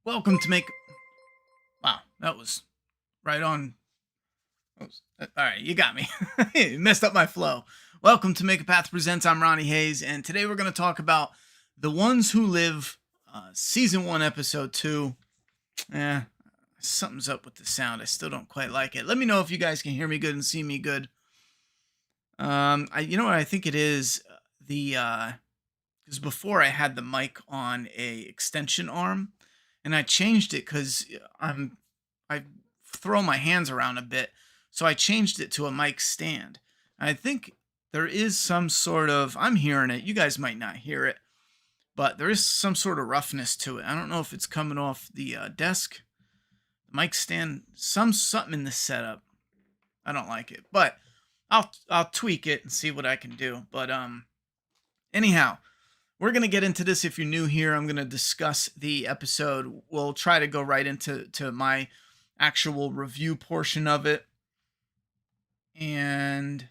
Welcome to make. Wow, that was right on. All right, you got me. You messed up my flow. Welcome to Make a Path Presents. I'm Ronnie Hayes, and today we're going to talk about The Ones Who Live, Season 1, Episode 2. Something's up with the sound. I still don't quite like it. Let me know if you guys can hear me good and see me good. You know what I think it is? Because before I had the mic on a extension arm, and I changed it because I throw my hands around a bit, so I changed it to a mic stand. I think there is some sort of, I'm hearing it, you guys might not hear it, but there is some sort of roughness to it. I don't know if it's coming off the desk, the mic stand, something in the setup. I don't like it, but I'll tweak it and see what I can do. But anyhow, we're going to get into this. If you're new here, I'm going to discuss the episode. We'll try to go right into my actual review portion of it. And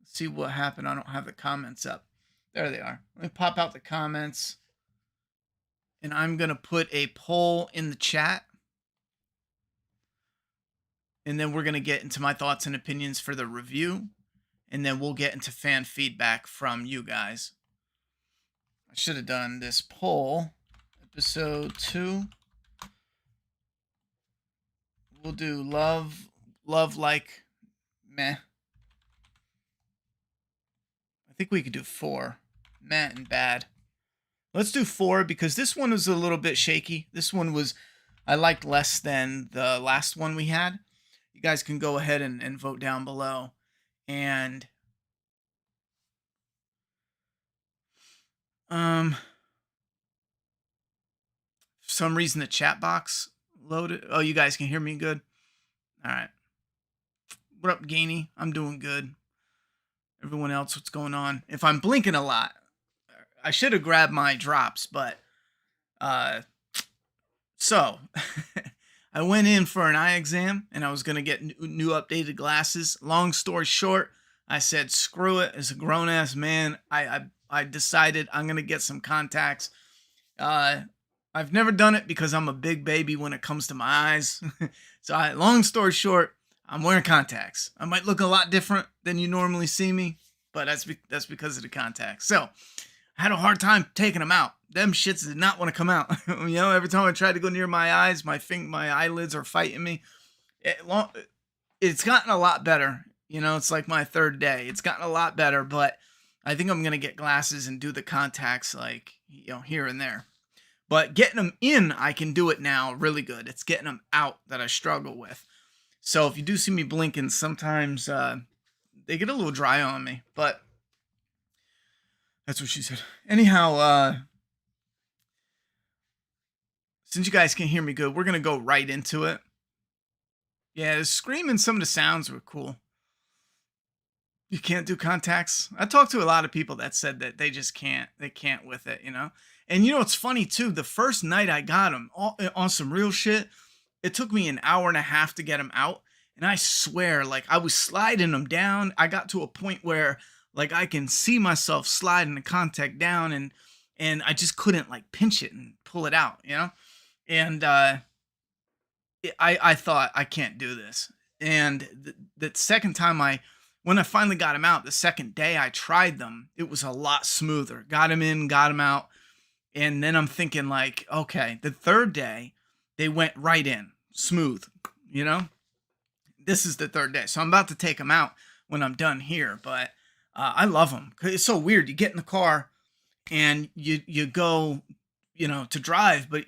let's see what happened. I don't have the comments up. There they are. Let me pop out the comments. And I'm going to put a poll in the chat. And then we're going to get into my thoughts and opinions for the review. And then we'll get into fan feedback from you guys. I should have done this poll. Episode 2. We'll do love like meh. I think we could do 4. Meh and bad. Let's do 4 because this one was a little bit shaky. This one I liked less than the last one we had. You guys can go ahead and vote down below. And for some reason the chat box loaded. Oh, you guys can hear me good? All right. What up, Gainey? I'm doing good. Everyone else, what's going on? If I'm blinking a lot, I should have grabbed my drops, but so I went in for an eye exam and I was going to get new updated glasses. Long story short, I said, screw it. As a grown-ass man, I decided I'm going to get some contacts. I've never done it because I'm a big baby when it comes to my eyes. So long story short, I'm wearing contacts. I might look a lot different than you normally see me, but that's because of the contacts. So I had a hard time taking them out. Them shits did not want to come out. You know, every time I tried to go near my eyes, my eyelids are fighting me. It's gotten a lot better. You know, it's like my 3rd day. It's gotten a lot better, but I think I'm going to get glasses and do the contacts like, you know, here and there. But getting them in, I can do it now really good. It's getting them out that I struggle with. So if you do see me blinking, sometimes they get a little dry on me. But that's what she said. Anyhow, since you guys can hear me good, we're going to go right into it. Yeah, the screaming, some of the sounds were cool. You can't do contacts. I talked to a lot of people that said that they just can't. They can't with it, you know. And you know what's funny too? The first night I got them on some real shit, it took me an hour and a half to get them out. And I swear, like I was sliding them down. I got to a point where like I can see myself sliding the contact down, and I just couldn't like pinch it and pull it out, you know. And I thought I can't do this. And the second time when I finally got them out, the second day I tried them, it was a lot smoother. Got them in, got them out. And then I'm thinking like, okay, the 3rd day, they went right in, smooth, you know? This is the 3rd day. So I'm about to take them out when I'm done here. But I love them. It's so weird. You get in the car and you go, you know, to drive, but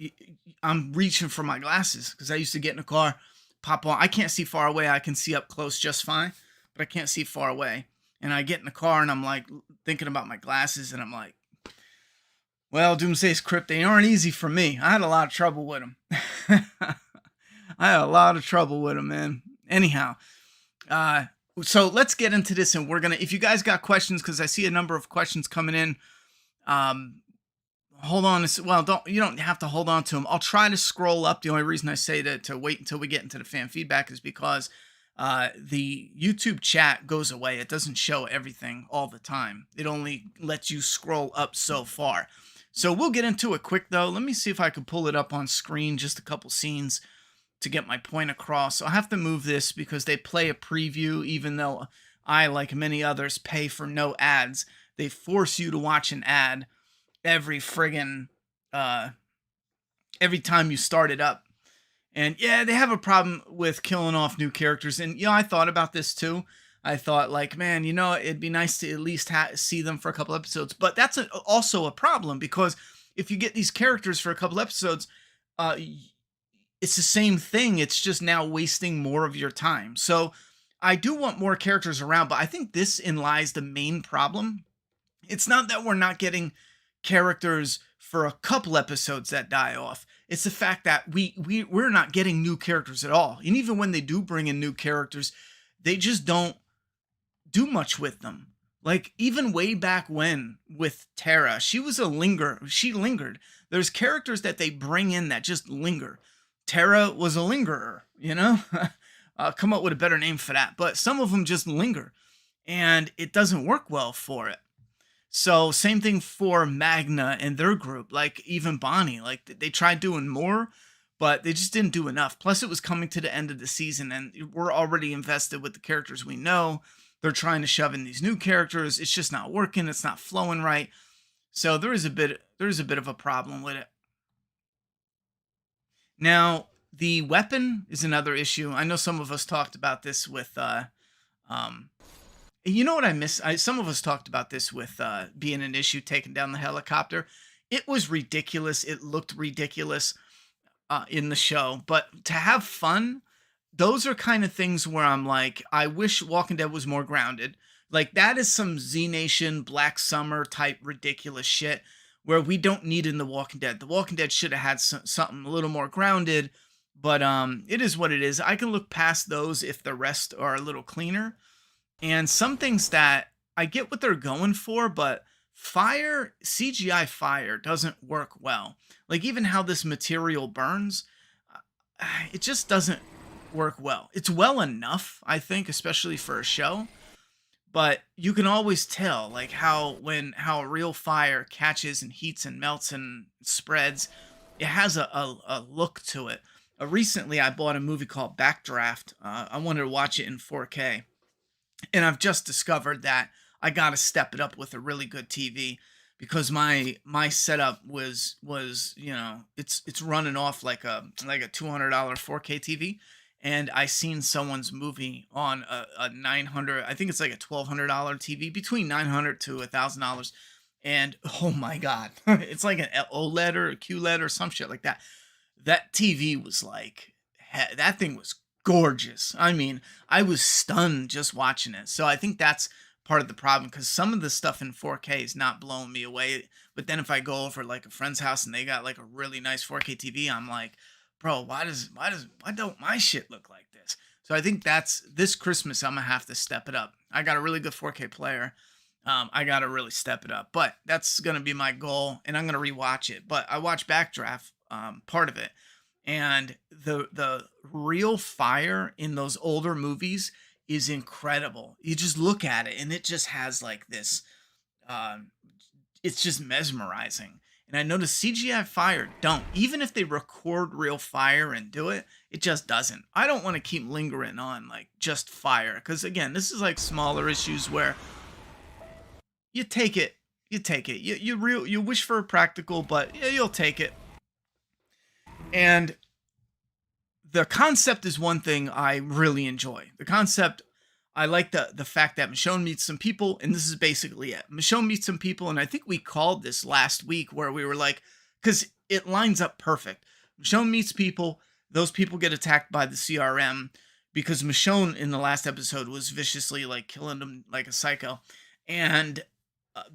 I'm reaching for my glasses because I used to get in the car, pop on. I can't see far away. I can see up close just fine, but I can't see far away. And I get in the car and I'm like thinking about my glasses and I'm like, well, Doomsday's Crypt, they aren't easy for me. I had a lot of trouble with them. I had a lot of trouble with them, man. Anyhow, so let's get into this, and we're going to, if you guys got questions, because I see a number of questions coming in, hold on. Well, you don't have to hold on to them. I'll try to scroll up. The only reason I say that to wait until we get into the fan feedback is because the YouTube chat goes away. It doesn't show everything all the time. It only lets you scroll up so far. So we'll get into it quick though. Let me see if I can pull it up on screen, just a couple scenes to get my point across. I'll have to move this because they play a preview, even though I, like many others, pay for no ads. They force you to watch an ad every friggin' every time you start it up. And yeah, they have a problem with killing off new characters. And, I thought about this too. I thought, like, man, it'd be nice to at least see them for a couple episodes. But that's also a problem because if you get these characters for a couple episodes, it's the same thing. It's just now wasting more of your time. So I do want more characters around, but I think this in lies the main problem. It's not that we're not getting characters for a couple episodes that die off. It's the fact that we're not getting new characters at all. And even when they do bring in new characters, they just don't do much with them. Like even way back when with Tara, she lingered. There's characters that they bring in that just linger. Tara was a lingerer, come up with a better name for that. But some of them just linger and it doesn't work well for it. So same thing for Magna and their group, like even Bonnie, like they tried doing more, but they just didn't do enough. Plus it was coming to the end of the season and we're already invested with the characters we know. They're trying to shove in these new characters. It's just not working. It's not flowing right. So there is a bit of a problem with it. Now, the weapon is another issue. I know some of us talked about this with you know what I miss? Some of us talked about this with being an issue taking down the helicopter. It was ridiculous. It looked ridiculous in the show. But to have fun, those are kind of things where I'm like, I wish Walking Dead was more grounded. Like that is some Z Nation, Black Summer type ridiculous shit where we don't need in The Walking Dead. The Walking Dead should have had something a little more grounded. But it is what it is. I can look past those if the rest are a little cleaner. And some things that I get what they're going for, but CGI fire doesn't work well. Like even how this material burns, it just doesn't work well. It's well enough, I think, especially for a show. But you can always tell like how a real fire catches and heats and melts and spreads, it has a look to it. Recently, I bought a movie called Backdraft. I wanted to watch it in 4K. And I've just discovered that I got to step it up with a really good TV because my setup was it's running off like a $200 4K TV, and I seen someone's movie on a 900, I think it's like a $1,200 TV, between $900 to $1,000, and oh my god, it's like an OLED or a QLED or some shit like that. That TV was like, that thing was gorgeous. I mean, I was stunned just watching it. So I think that's part of the problem because some of the stuff in 4K is not blowing me away. But then if I go over like a friend's house and they got like a really nice 4K TV, I'm like, bro, why don't my shit look like this? So I think that's this Christmas I'm gonna have to step it up. I got a really good 4K player. I gotta really step it up. But that's gonna be my goal, and I'm gonna rewatch it. But I watched Backdraft, part of it. And the real fire in those older movies is incredible. You just look at it and it just has like this, it's just mesmerizing. And I noticed CGI fire don't. Even if they record real fire and do it, it just doesn't. I don't want to keep lingering on like just fire. Because again, this is like smaller issues where you take it. You wish for a practical, but yeah, you'll take it. And the concept is one thing I really enjoy. The concept, I like the fact that Michonne meets some people, and this is basically it. Michonne meets some people, and I think we called this last week where we were like, because it lines up perfect. Michonne meets people, those people get attacked by the CRM, because Michonne in the last episode was viciously like killing them like a psycho. And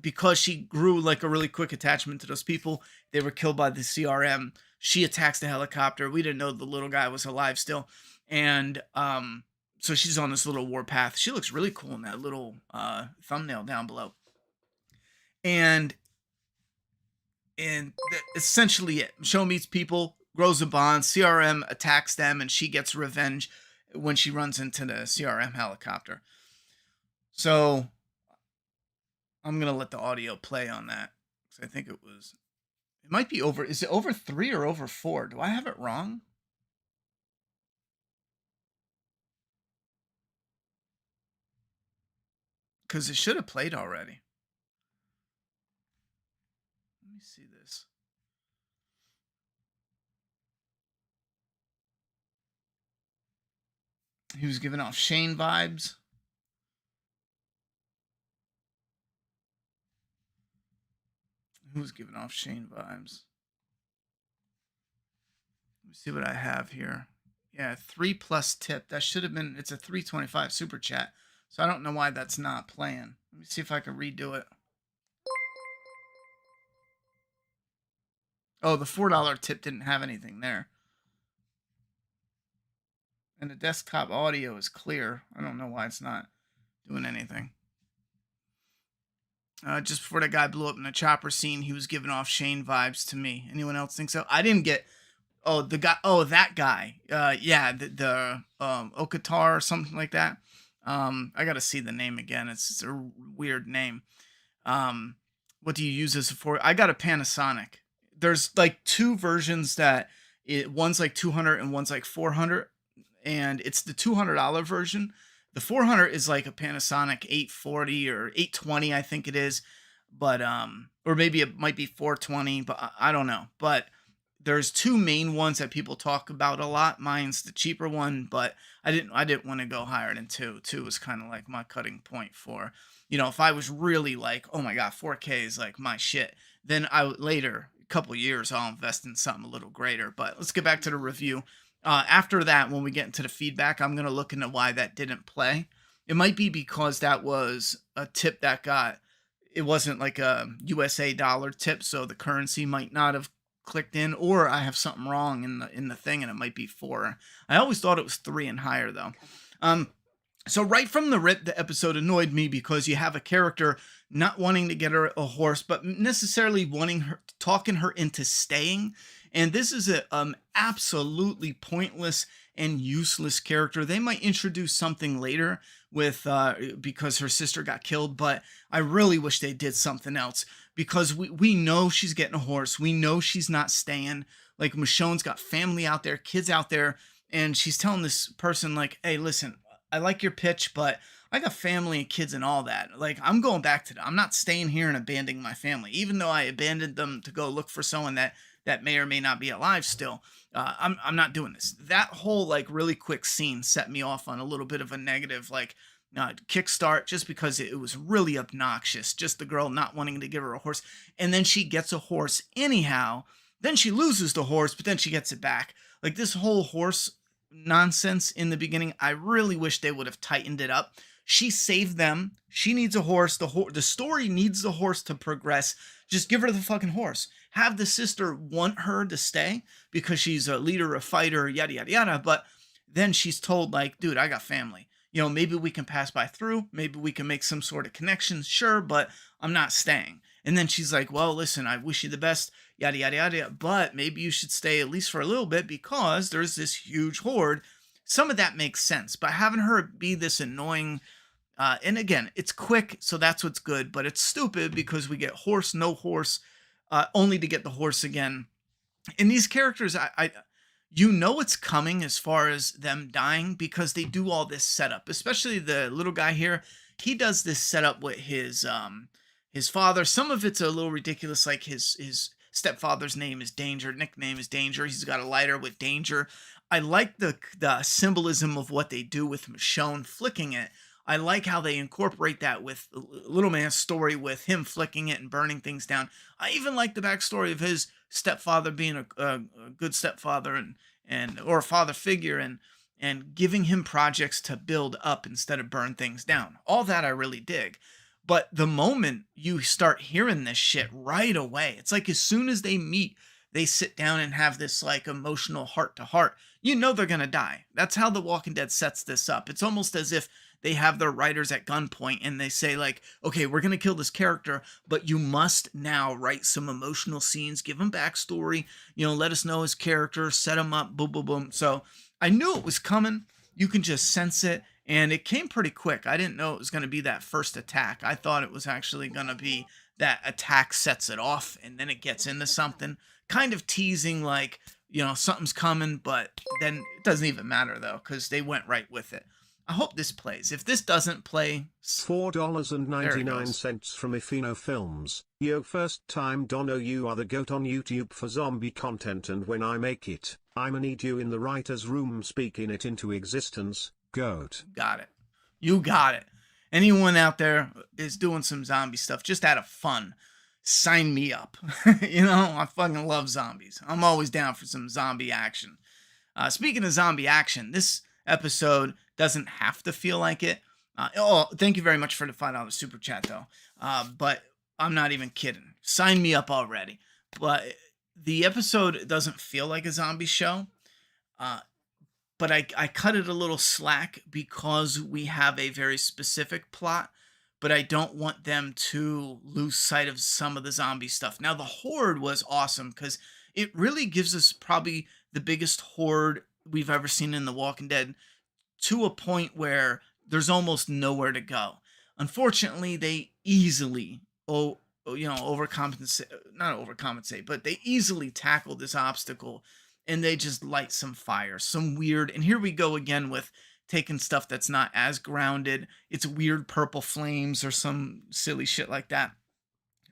because she grew like a really quick attachment to those people, they were killed by the CRM. She attacks the helicopter. We didn't know the little guy was alive still. And so she's on this little warpath. She looks really cool in that little thumbnail down below. And essentially it. Michonne meets people, grows a bond. CRM attacks them, and she gets revenge. when she runs into the CRM helicopter. So I'm gonna let the audio play on that, because I think it might be over. Is it over 3 or over 4? Do I have it wrong? Because it should have played already. Let me see this. He was giving off Shane vibes. Who was giving off Shane vibes? Let me see what I have here. Yeah, 3+ tip. That should have been, it's a 325 super chat. So I don't know why that's not playing. Let me see if I can redo it. Oh, the $4 tip didn't have anything there. And the desktop audio is clear. I don't know why it's not doing anything. Just before the guy blew up in the chopper scene, he was giving off Shane vibes to me. Anyone else think so? I didn't get. Oh, the guy. Oh, that guy. Yeah, the Okatar or something like that. I gotta see the name again. It's a weird name. What do you use this for? I got a Panasonic. There's like 2 versions that one's like 200 and one's like 400, and it's the $200 version. The 400 is like a Panasonic 840 or 820, I think it is, but or maybe it might be 420, but I don't know. But there's 2 main ones that people talk about a lot. Mine's the cheaper one, but I didn't want to go higher than 2. 2 was kind of like my cutting point for, if I was really like, oh my god, 4K is like my shit, then later, a couple years, I'll invest in something a little greater. But let's get back to the review. After that, when we get into the feedback, I'm going to look into why that didn't play. It might be because that was a tip it wasn't like a USA dollar tip, so the currency might not have clicked in, or I have something wrong in the thing and it might be 4. I always thought it was 3 and higher though. So right from the rip, the episode annoyed me because you have a character not wanting to get her a horse, but necessarily talking her into staying. And this is a absolutely pointless and useless character. They might introduce something later with because her sister got killed, but I really wish they did something else, because we know she's getting a horse. We know she's not staying. Like, Michonne's got family out there, kids out there, and she's telling this person like, hey, listen, I like your pitch, but I got family and kids and all that. Like, I'm going back to them. I'm not staying here and abandoning my family, even though I abandoned them to go look for someone that may or may not be alive still. I'm not doing this. That whole like really quick scene set me off on a little bit of a negative kickstart, just because it was really obnoxious. Just the girl not wanting to give her a horse, and then she gets a horse anyhow. Then she loses the horse, but then she gets it back. Like, this whole horse nonsense in the beginning, I really wish they would have tightened it up. She saved them. She needs a horse. The story needs the horse to progress. Just give her the fucking horse. Have the sister want her to stay because she's a leader, a fighter, yada, yada, yada. But then she's told, like, dude, I got family. Maybe we can pass by through. Maybe we can make some sort of connection. Sure, but I'm not staying. And then she's like, well, listen, I wish you the best, yada, yada, yada. But maybe you should stay at least for a little bit because there's this huge horde. Some of that makes sense. But having her be this annoying... and again, it's quick, so that's what's good, but it's stupid because we get horse, no horse, only to get the horse again. And these characters, it's coming as far as them dying, because they do all this setup, especially the little guy here. He does this setup with his father. Some of it's a little ridiculous, like his stepfather's name is Danger, nickname is Danger. He's got a lighter with Danger. I like the symbolism of what they do with Michonne flicking it. I like how they incorporate that with Little Man's story, with him flicking it and burning things down. I even like the backstory of his stepfather being a good stepfather or a father figure, and giving him projects to build up instead of burn things down. All that I really dig. But the moment you start hearing this shit right away, it's like as soon as they meet, they sit down and have this like emotional heart to heart. They're going to die. That's how The Walking Dead sets this up. It's almost as if they have their writers at gunpoint and they say like, okay, we're going to kill this character, but you must now write some emotional scenes, give him backstory, let us know his character, set him up, boom, boom, boom. So I knew it was coming. You can just sense it, and it came pretty quick. I didn't know it was going to be that first attack. I thought it was actually going to be that attack sets it off, and then it gets into something, kind of teasing like, something's coming, but then it doesn't even matter though, because they went right with it. I hope this plays. If this doesn't play, there it goes. $4.99 from Ifino Films. Yo, first time Dono, you are the GOAT on YouTube for zombie content, and when I make it, I'ma need you in the writer's room speaking it into existence. GOAT. Got it. You got it. Anyone out there is doing some zombie stuff just out of fun, sign me up. I fucking love zombies. I'm always down for some zombie action. Speaking of zombie action, this episode doesn't have to feel like it. Thank you very much for the $5 super chat, though. But I'm not even kidding. Sign me up already. But the episode doesn't feel like a zombie show. But I cut it a little slack because we have a very specific plot. But I don't want them to lose sight of some of the zombie stuff. Now, the horde was awesome because it really gives us probably the biggest horde we've ever seen in The Walking Dead, to a point where there's almost nowhere to go. Unfortunately, they easily, overcompensate, not overcompensate, but they easily tackle this obstacle, and they just light some fire, some weird, and here we go again with taking stuff that's not as grounded. It's weird purple flames or some silly shit like that.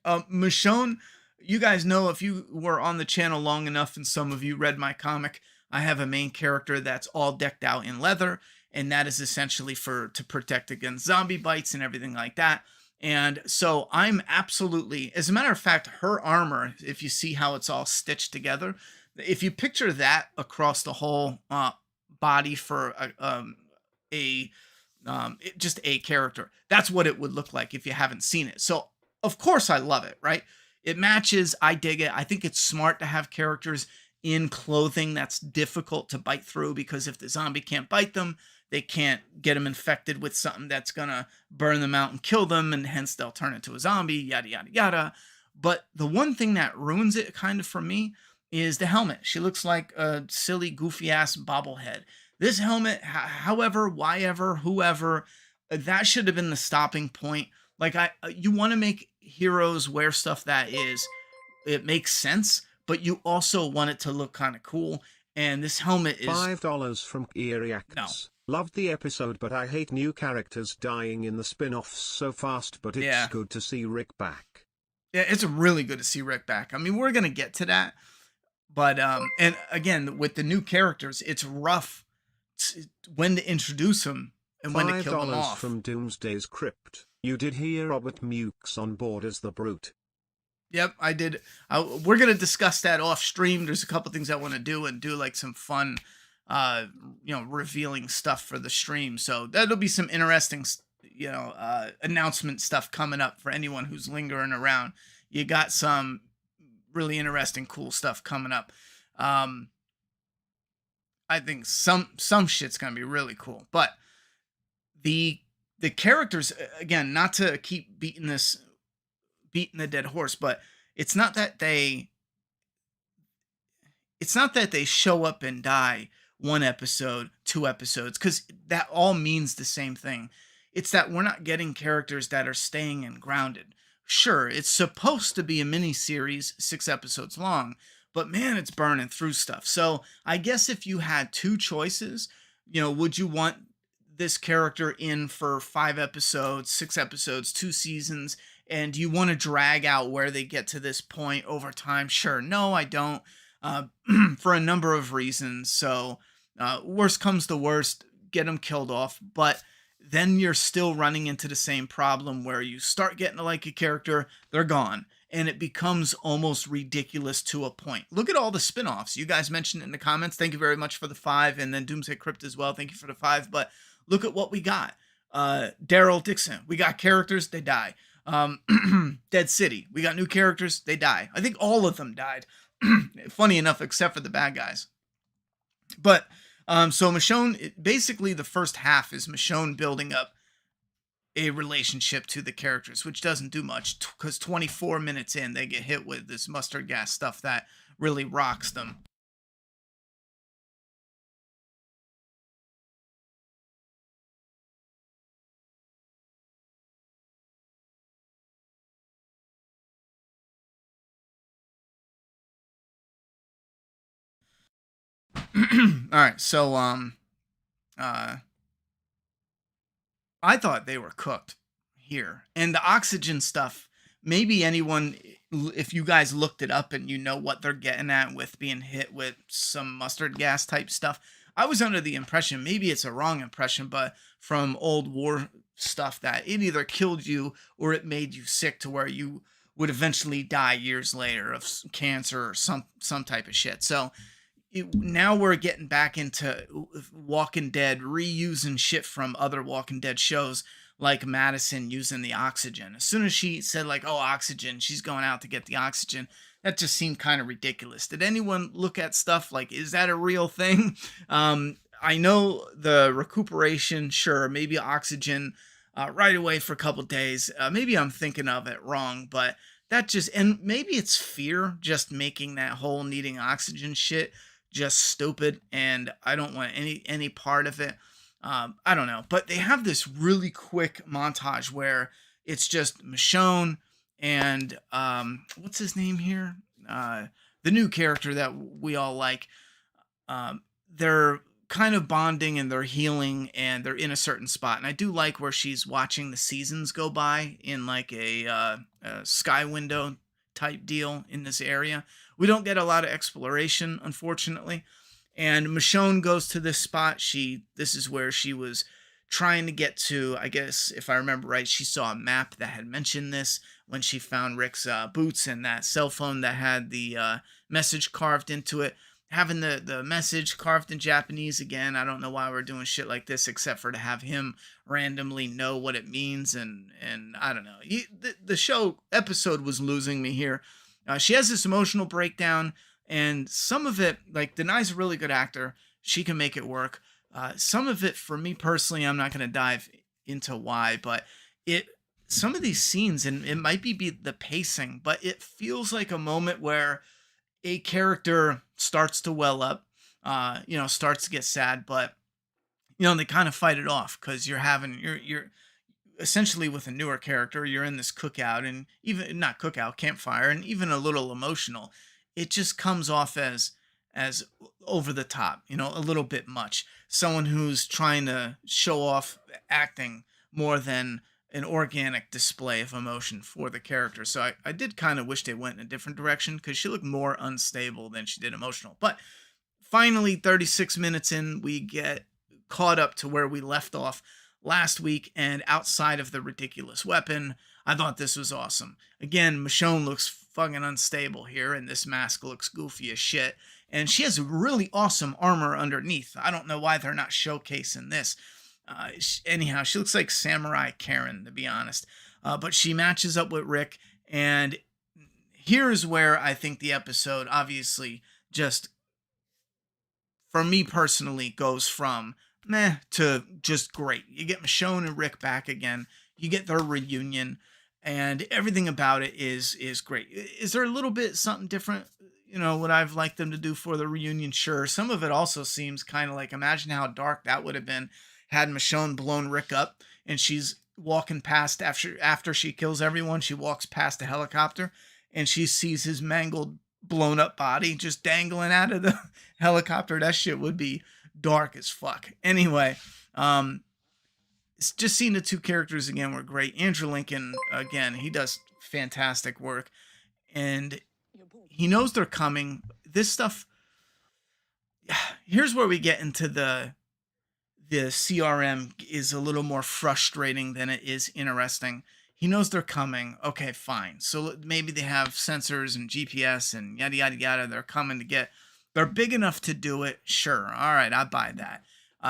Michonne, you guys know, if you were on the channel long enough and some of you read my comic, I have a main character that's all decked out in leather, and that is essentially to protect against zombie bites and everything like that. And so I'm absolutely, as a matter of fact, her armor, if you see how it's all stitched together, if you picture that across the whole body for just a character, that's what it would look like if you haven't seen it. So of course I love it, right? It matches. I dig it. I think it's smart to have characters in clothing that's difficult to bite through, because if the zombie can't bite them, they can't get them infected with something that's gonna burn them out and kill them, and hence they'll turn into a zombie, yada yada yada. But the one thing that ruins it kind of for me is the helmet. She looks like a silly, goofy ass bobblehead. This helmet, however, whyever, whoever, that should have been the stopping point. Like, you want to make heroes wear stuff that it makes sense, but you also want it to look kind of cool. And this helmet is $5 from Eeriax. No. Loved the episode, but I hate new characters dying in the spin-offs so fast, but it's good to see Rick back. Yeah, it's really good to see Rick back. I mean, we're going to get to that. But, and again, with the new characters, it's rough when to introduce them and when to kill them off. $5 from Doomsday's Crypt. You did hear Robert Mukes on board as the Brute. Yep, I did. We're going to discuss that off stream. There's a couple things I want to do, and do like some fun, revealing stuff for the stream. So that'll be some interesting, announcement stuff coming up for anyone who's lingering around. You got some really interesting, cool stuff coming up. I think some shit's going to be really cool. But the characters, again, not to keep beating the dead horse, but it's not that they show up and die one episode, 2 episodes, because that all means the same thing. It's that we're not getting characters that are staying and grounded. Sure, it's supposed to be a mini series, 6 episodes long, but man, it's burning through stuff. So I guess if you had 2 choices, would you want this character in for 5 episodes, 6 episodes, 2 seasons, and you want to drag out where they get to this point over time? Sure. No, I don't, for a number of reasons. So worst comes to worst, get them killed off. But then you're still running into the same problem where you start getting to like a character, they're gone. And it becomes almost ridiculous to a point. Look at all the spinoffs. You guys mentioned it in the comments. Thank you very much for the 5. And then Doomsday Crypt as well. Thank you for the 5. But look at what we got. Daryl Dixon. We got characters, they die. Dead City. We got new characters, they die. I think all of them died. Funny enough, except for the bad guys. But so Michonne, basically the first half is Michonne building up a relationship to the characters, which doesn't do much, because 24 minutes in, they get hit with this mustard gas stuff that really rocks them. All right, so uh, I thought they were cooked here, and the oxygen stuff. Maybe anyone, if you guys looked it up and you know what they're getting at with being hit with some mustard gas type stuff. I was under the impression, maybe it's a wrong impression, but from old war stuff that it either killed you or it made you sick to where you would eventually die years later of cancer or some type of shit. So now we're getting back into Walking Dead, reusing shit from other Walking Dead shows, like Madison using the oxygen. As soon as she said, like, oh, oxygen, she's going out to get the oxygen, that just seemed kind of ridiculous. Did anyone look at stuff like, is that a real thing? I know the recuperation, sure, maybe oxygen right away for a couple days. Maybe I'm thinking of it wrong, but that just, and maybe it's fear just making that whole needing oxygen shit just stupid, and I don't want any part of it. I don't know, but they have this really quick montage where it's just Michonne and what's his name here? The new character that we all like. They're kind of bonding and they're healing and they're in a certain spot. And I do like where she's watching the seasons go by in like a sky window type deal in this area. We don't get a lot of exploration, unfortunately. And Michonne goes to this spot. This is where she was trying to get to. I guess if I remember right, she saw a map that had mentioned this when she found Rick's boots and that cell phone that had the message carved into it. Having the message carved in Japanese again. I don't know why we're doing shit like this except for to have him randomly know what it means. And I don't know. The show episode was losing me here. She has this emotional breakdown, and some of it, like, Denai's a really good actor. She can make it work. Some of it, for me personally, I'm not going to dive into why, but some of these scenes, and it might be the pacing, but it feels like a moment where a character starts to well up, starts to get sad, but, they kind of fight it off because you're essentially with a newer character, you're in this cookout and even not cookout, campfire, and even a little emotional. It just comes off as over the top, a little bit much. Someone who's trying to show off acting more than an organic display of emotion for the character. So I did kind of wish they went in a different direction because she looked more unstable than she did emotional. But finally, 36 minutes in, we get caught up to where we left off last week, and outside of the ridiculous weapon, I thought this was awesome. Again, Michonne looks fucking unstable here, and this mask looks goofy as shit. And she has really awesome armor underneath. I don't know why they're not showcasing this. Anyhow, she looks like Samurai Karen, to be honest. But she matches up with Rick, and here's where I think the episode, obviously, just, for me personally, goes from meh to just great. You get Michonne and Rick back again. You get their reunion, and everything about it is great. Is there a little bit something different? What I've liked them to do for the reunion? Sure. Some of it also seems kind of like, imagine how dark that would have been had Michonne blown Rick up, and she's walking past after she kills everyone. She walks past a helicopter, and she sees his mangled, blown up body just dangling out of the helicopter. That shit would be dark as fuck. Anyway, just seeing the two characters again were great. Andrew Lincoln, again, he does fantastic work, and he knows they're coming. This stuff, here's where we get into the CRM is a little more frustrating than it is interesting. He knows they're coming. Okay, fine. So maybe they have sensors and GPS and yada, yada, yada. They're coming to get, they're big enough to do it. Sure. All right, I buy that.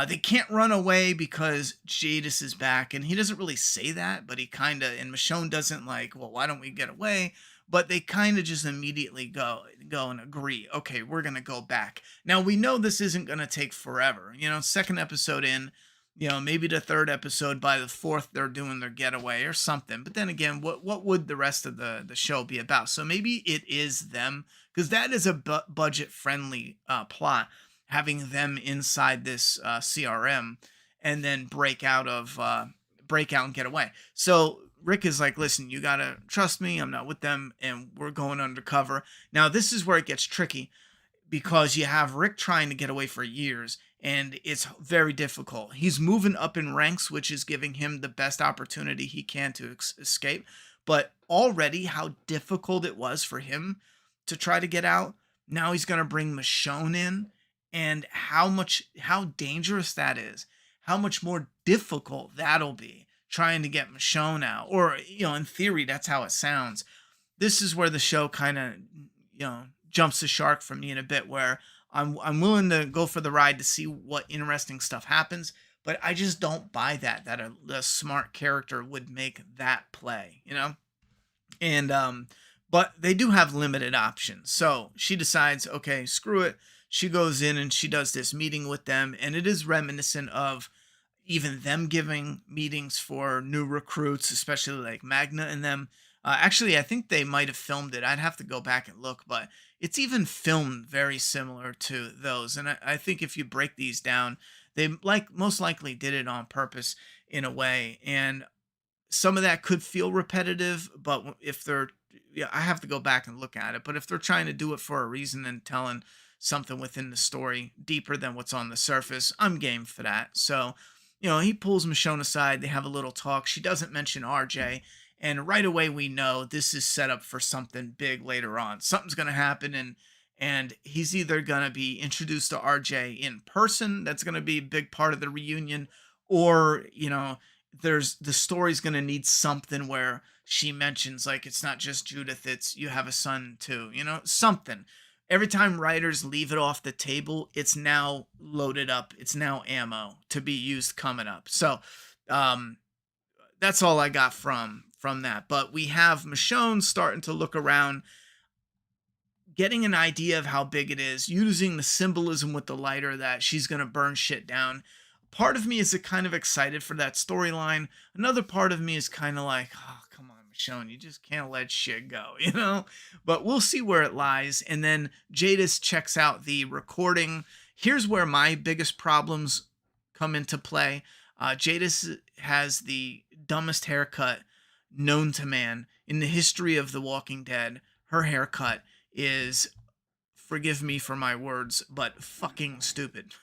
They can't run away because Jadis is back, and he doesn't really say that, but he kind of, and Michonne doesn't like, well, why don't we get away? But they kind of just immediately go and agree, okay, we're going to go back. Now, we know this isn't going to take forever. Second episode in, maybe the third episode, by the fourth, they're doing their getaway or something. But then again, what would the rest of the show be about? So maybe it is them, because that is a budget-friendly plot, having them inside this CRM and then break out and get away. So Rick is like, listen, you got to trust me. I'm not with them, and we're going undercover. Now, this is where it gets tricky, because you have Rick trying to get away for years, and it's very difficult. He's moving up in ranks, which is giving him the best opportunity he can to escape. But already, how difficult it was for him to try to get out. Now he's going to bring Michonne in, and how dangerous that is. How much more difficult that'll be trying to get Michonne out, or in theory, that's how it sounds. This is where the show kind of jumps the shark for me in a bit, where I'm willing to go for the ride to see what interesting stuff happens, but I just don't buy that a smart character would make that play, And but they do have limited options. So she decides, okay, screw it. She goes in and she does this meeting with them, and it is reminiscent of even them giving meetings for new recruits, especially like Magna and them. Actually, I think they might have filmed it. I'd have to go back and look, but it's even filmed very similar to those. And I think if you break these down, they most likely did it on purpose in a way. And some of that could feel repetitive, but if they're, I have to go back and look at it. But if they're trying to do it for a reason and telling something within the story deeper than what's on the surface, I'm game for that. So, he pulls Michonne aside. They have a little talk. She doesn't mention RJ. And right away, we know this is set up for something big later on. Something's going to happen, and he's either going to be introduced to RJ in person. That's going to be a big part of the reunion, or there's the story's going to need something where she mentions, like, it's not just Judith, it's you have a son too. Something. Every time writers leave it off the table, it's now loaded up. It's now ammo to be used coming up. So, that's all I got from that. But we have Michonne starting to look around, getting an idea of how big it is, using the symbolism with the lighter that she's going to burn shit down. Part of me is kind of excited for that storyline. Another part of me is kind of like, oh, come on, Michonne, you just can't let shit go, But we'll see where it lies. And then Jadis checks out the recording. Here's where my biggest problems come into play. Jadis has the dumbest haircut known to man in the history of The Walking Dead. Her haircut is, forgive me for my words, but fucking stupid.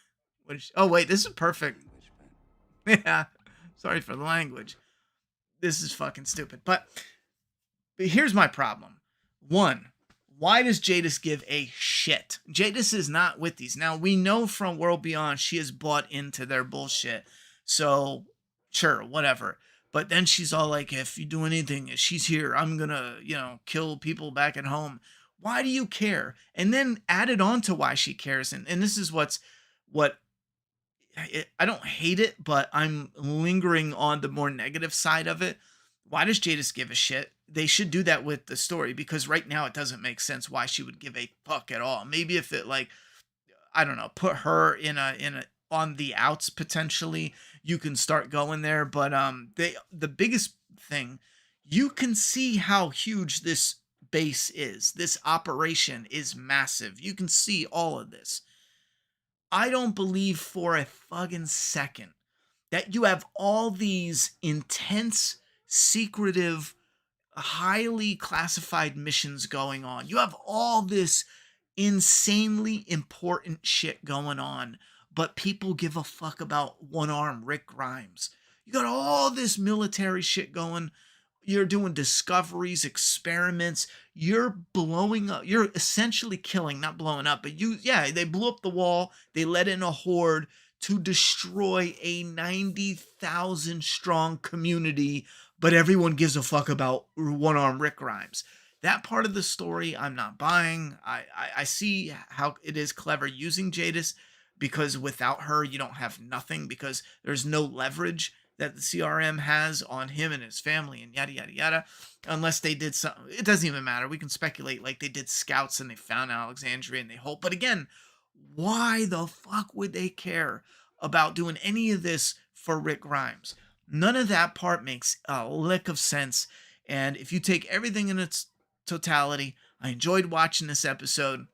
Oh wait, this is perfect. Yeah, sorry for the language. This is fucking stupid. But here's my problem. One, why does Jadis give a shit? Jadis is not with these. Now, we know from World Beyond she has bought into their bullshit. So, sure, whatever. But then she's all like, if you do anything, she's here. I'm going to, kill people back at home. Why do you care? And then added on to why she cares. And this is what I don't hate it, but I'm lingering on the more negative side of it. Why does Jadis give a shit? They should do that with the story, because right now it doesn't make sense why she would give a fuck at all. Maybe if it, like, I don't know, put her in a on the outs potentially, you can start going there. But the biggest thing, you can see how huge this base is. This operation is massive. You can see all of this. I don't believe for a fucking second that you have all these intense, secretive, highly classified missions going on. You have all this insanely important shit going on, but people give a fuck about one-arm Rick Grimes. You got all this military shit going. You're doing discoveries, experiments. You're blowing up. You're essentially killing, not blowing up, but they blew up the wall. They let in a horde to destroy a 90,000 strong community, but everyone gives a fuck about one-arm Rick Grimes. That part of the story, I'm not buying. I see how it is clever using Jadis, because without her, you don't have nothing, because there's no leverage that the CRM has on him and his family and yada, yada, yada. Unless they did something. It doesn't even matter. We can speculate like they did scouts and they found Alexandria and they hope. But again, why the fuck would they care about doing any of this for Rick Grimes? None of that part makes a lick of sense. And if you take everything in its totality, I enjoyed watching this episode.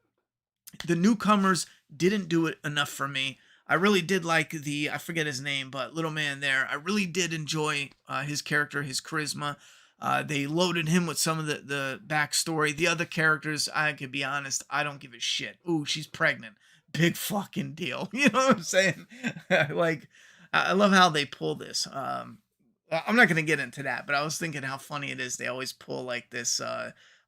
The newcomers didn't do it enough for me. I really did like I forget his name, but little man there. I really did enjoy his character, his charisma. They loaded him with some of the backstory. The other characters, I could be honest, I don't give a shit. Ooh, she's pregnant. Big fucking deal. You know what I'm saying? Like, I love how they pull this. I'm not gonna get into that, but I was thinking how funny it is. They always pull like this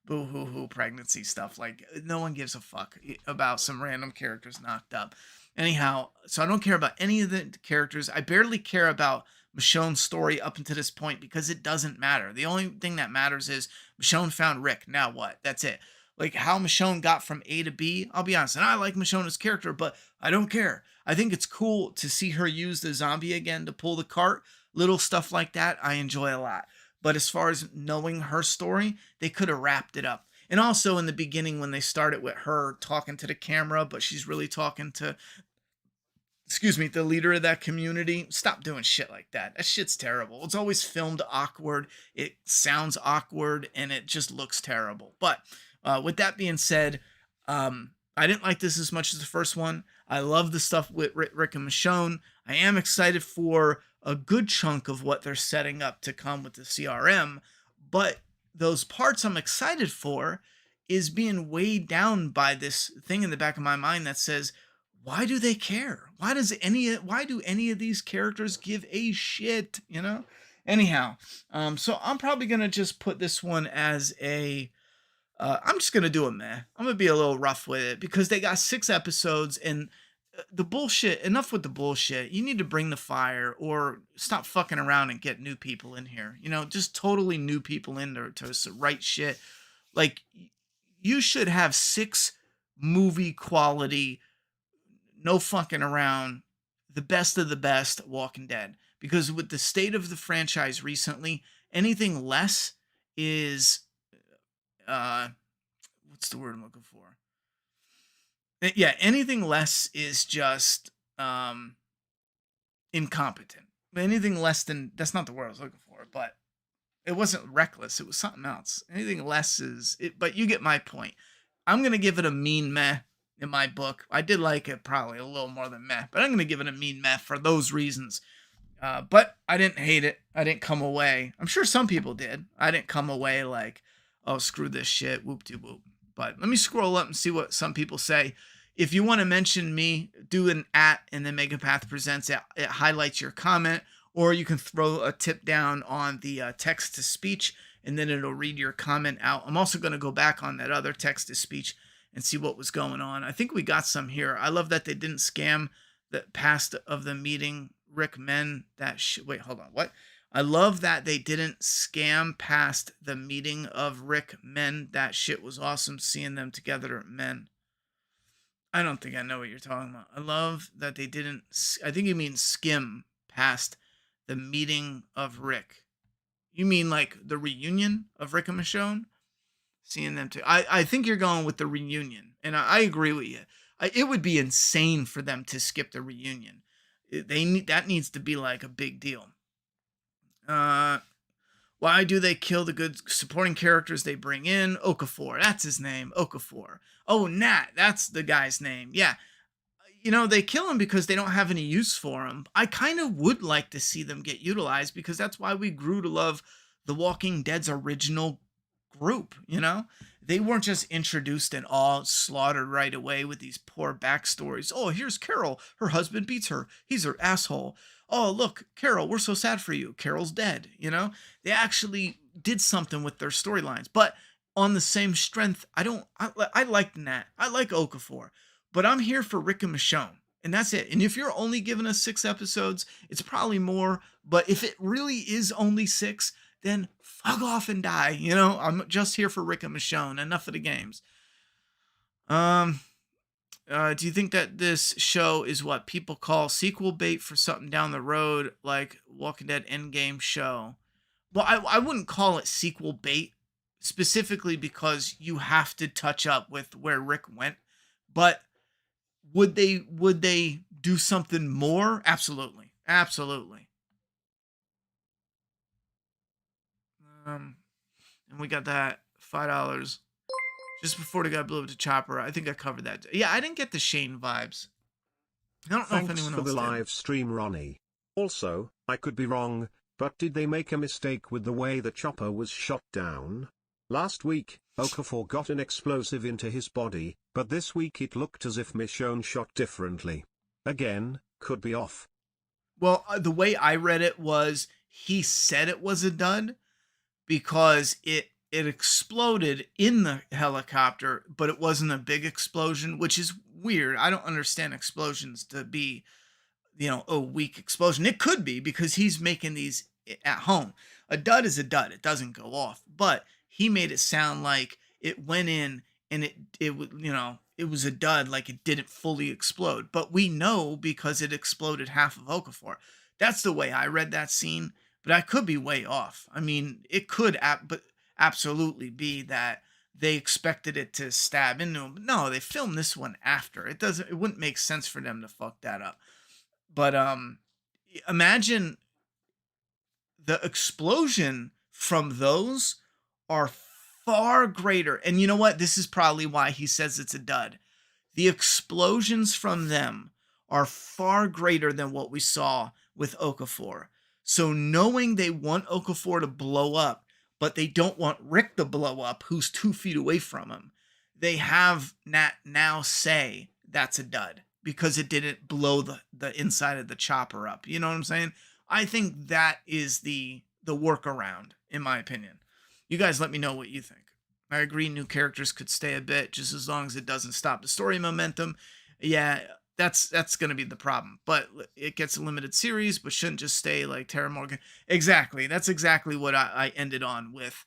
boo hoo hoo pregnancy stuff. Like no one gives a fuck about some random characters knocked up. Anyhow, so I don't care about any of the characters. I barely care about Michonne's story up until this point because it doesn't matter. The only thing that matters is Michonne found Rick. Now what? That's it. Like how Michonne got from A to B, I'll be honest, and I like Michonne's character, but I don't care. I think it's cool to see her use the zombie again to pull the cart. Little stuff like that, I enjoy a lot. But as far as knowing her story, they could have wrapped it up. And also in the beginning when they started with her talking to the camera, but she's really talking to, excuse me, the leader of that community. Stop doing shit like that. That shit's terrible. It's always filmed awkward. It sounds awkward and it just looks terrible. But with that being said, I didn't like this as much as the first one. I love the stuff with Rick and Michonne. I am excited for a good chunk of what they're setting up to come with the CRM, but those parts I'm excited for is being weighed down by this thing in the back of my mind that says, why do they care? Why do any of these characters give a shit, you know? Anyhow, so I'm probably going to just put this one as a I'm just going to do a meh. I'm going to be a little rough with it because they got 6 episodes and the bullshit, enough with the bullshit. You need to bring the fire or stop fucking around and get new people in here. You know, just totally new people in there to write shit. Like, you should have 6 movie quality, no fucking around, the best of the best Walking Dead. Because with the state of the franchise recently, anything less is what's the word I'm looking for? Yeah, anything less is just incompetent. Anything less than, that's not the word I was looking for, but it wasn't reckless, it was something else. Anything less is it, but you get my point. I'm gonna give it a mean meh in my book. I did like it probably a little more than meh, but I'm gonna give it a mean meh for those reasons. But I didn't hate it. I didn't come away. I'm sure some people did. I didn't come away like, oh, screw this shit, whoop-de-whoop. But let me scroll up and see what some people say. If you want to mention me, do an @ and then Megapath Presents. It highlights your comment, or you can throw a tip down on the text-to-speech, and then it'll read your comment out. I'm also going to go back on that other text-to-speech and see what was going on. I think we got some here. I love that they didn't scam the past of the meeting. Rick Men, that wait, hold on, what? I love that they didn't scam past the meeting of Rick Men. That shit was awesome seeing them together, men. I don't think I know what you're talking about. I love that they didn't, I think you mean skim past the meeting of Rick. You mean like the reunion of Rick and Michonne? Seeing them too. I think you're going with the reunion, and I agree with you. It would be insane for them to skip the reunion. That needs to be like a big deal. Why do they kill the good supporting characters they bring in? Okafor, that's his name, Okafor. Oh, Nat, that's the guy's name. Yeah, you know, they kill him because they don't have any use for him. I kind of would like to see them get utilized because that's why we grew to love The Walking Dead's original group, you know? They weren't just introduced and all slaughtered right away with these poor backstories. Oh, here's Carol. Her husband beats her. He's her asshole. Oh, look, Carol, we're so sad for you. Carol's dead, you know? They actually did something with their storylines. But on the same strength, I like Nat. I like Okafor. But I'm here for Rick and Michonne. And that's it. And if you're only giving us 6 episodes, it's probably more. But if it really is only 6, then fuck off and die. You know, I'm just here for Rick and Michonne. Enough of the games. Do you think that this show is what people call sequel bait for something down the road, like Walking Dead Endgame show? Well, I wouldn't call it sequel bait specifically because you have to touch up with where Rick went. But would they do something more? Absolutely. Absolutely. And we got that $5 just before the guy blew up the chopper. I think I covered that. Yeah, I didn't get the Shane vibes. I don't know if anyone else did. Thanks for the live stream, Ronnie. Also, I could be wrong, But did they make a mistake with the way the chopper was shot down? Last week, Okafor got an explosive into his body, but this week it looked as if Michonne shot differently. Again, could be off. Well, the way I read it was he said it was a dud because it exploded in the helicopter, but it wasn't a big explosion, which is weird. I don't understand explosions to be, a weak explosion. It could be because he's making these at home. A dud is a dud. It doesn't go off. But he made it sound like it went in and it was a dud, like it didn't fully explode. But we know because it exploded half of Okafor. That's the way I read that scene, but I could be way off. I mean, it could but absolutely be that they expected it to stab into him. But no, they filmed this one after. It wouldn't make sense for them to fuck that up. But imagine the explosion from those are far greater. And you know what? This is probably why he says it's a dud. The explosions from them are far greater than what we saw with Okafor. So knowing they want Okafor to blow up, but they don't want Rick to blow up, who's 2 feet away from him, they have Nat now say that's a dud because it didn't blow the inside of the chopper up. You know what I'm saying? I think that is the workaround, in my opinion. You guys let me know what you think. I agree new characters could stay a bit just as long as it doesn't stop the story momentum. Yeah, that's going to be the problem. But it gets a limited series, but shouldn't just stay like Tara Morgan. Exactly. That's exactly what I ended on with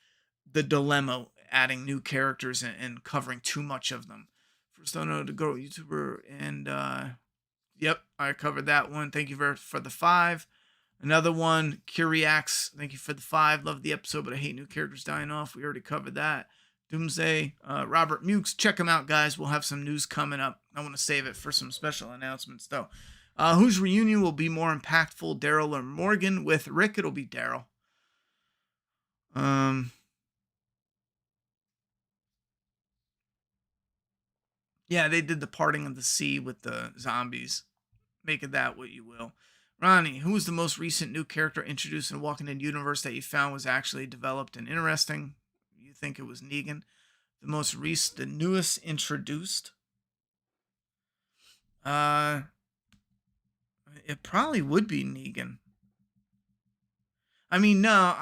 the dilemma, adding new characters and covering too much of them. First, I know to go YouTuber, and yep, I covered that one. Thank you for the 5. Another one, Curiax. Thank you for the 5. Love the episode, but I hate new characters dying off. We already covered that. Doomsday, Robert Mukes. Check them out, guys. We'll have some news coming up. I want to save it for some special announcements, though. Whose reunion will be more impactful, Daryl or Morgan? With Rick, it'll be Daryl. Yeah, they did the parting of the sea with the zombies. Make it that what you will. Ronnie, who was the most recent new character introduced in the Walking Dead universe that you found was actually developed and interesting? You think it was Negan? The newest introduced? It probably would be Negan. I mean, no,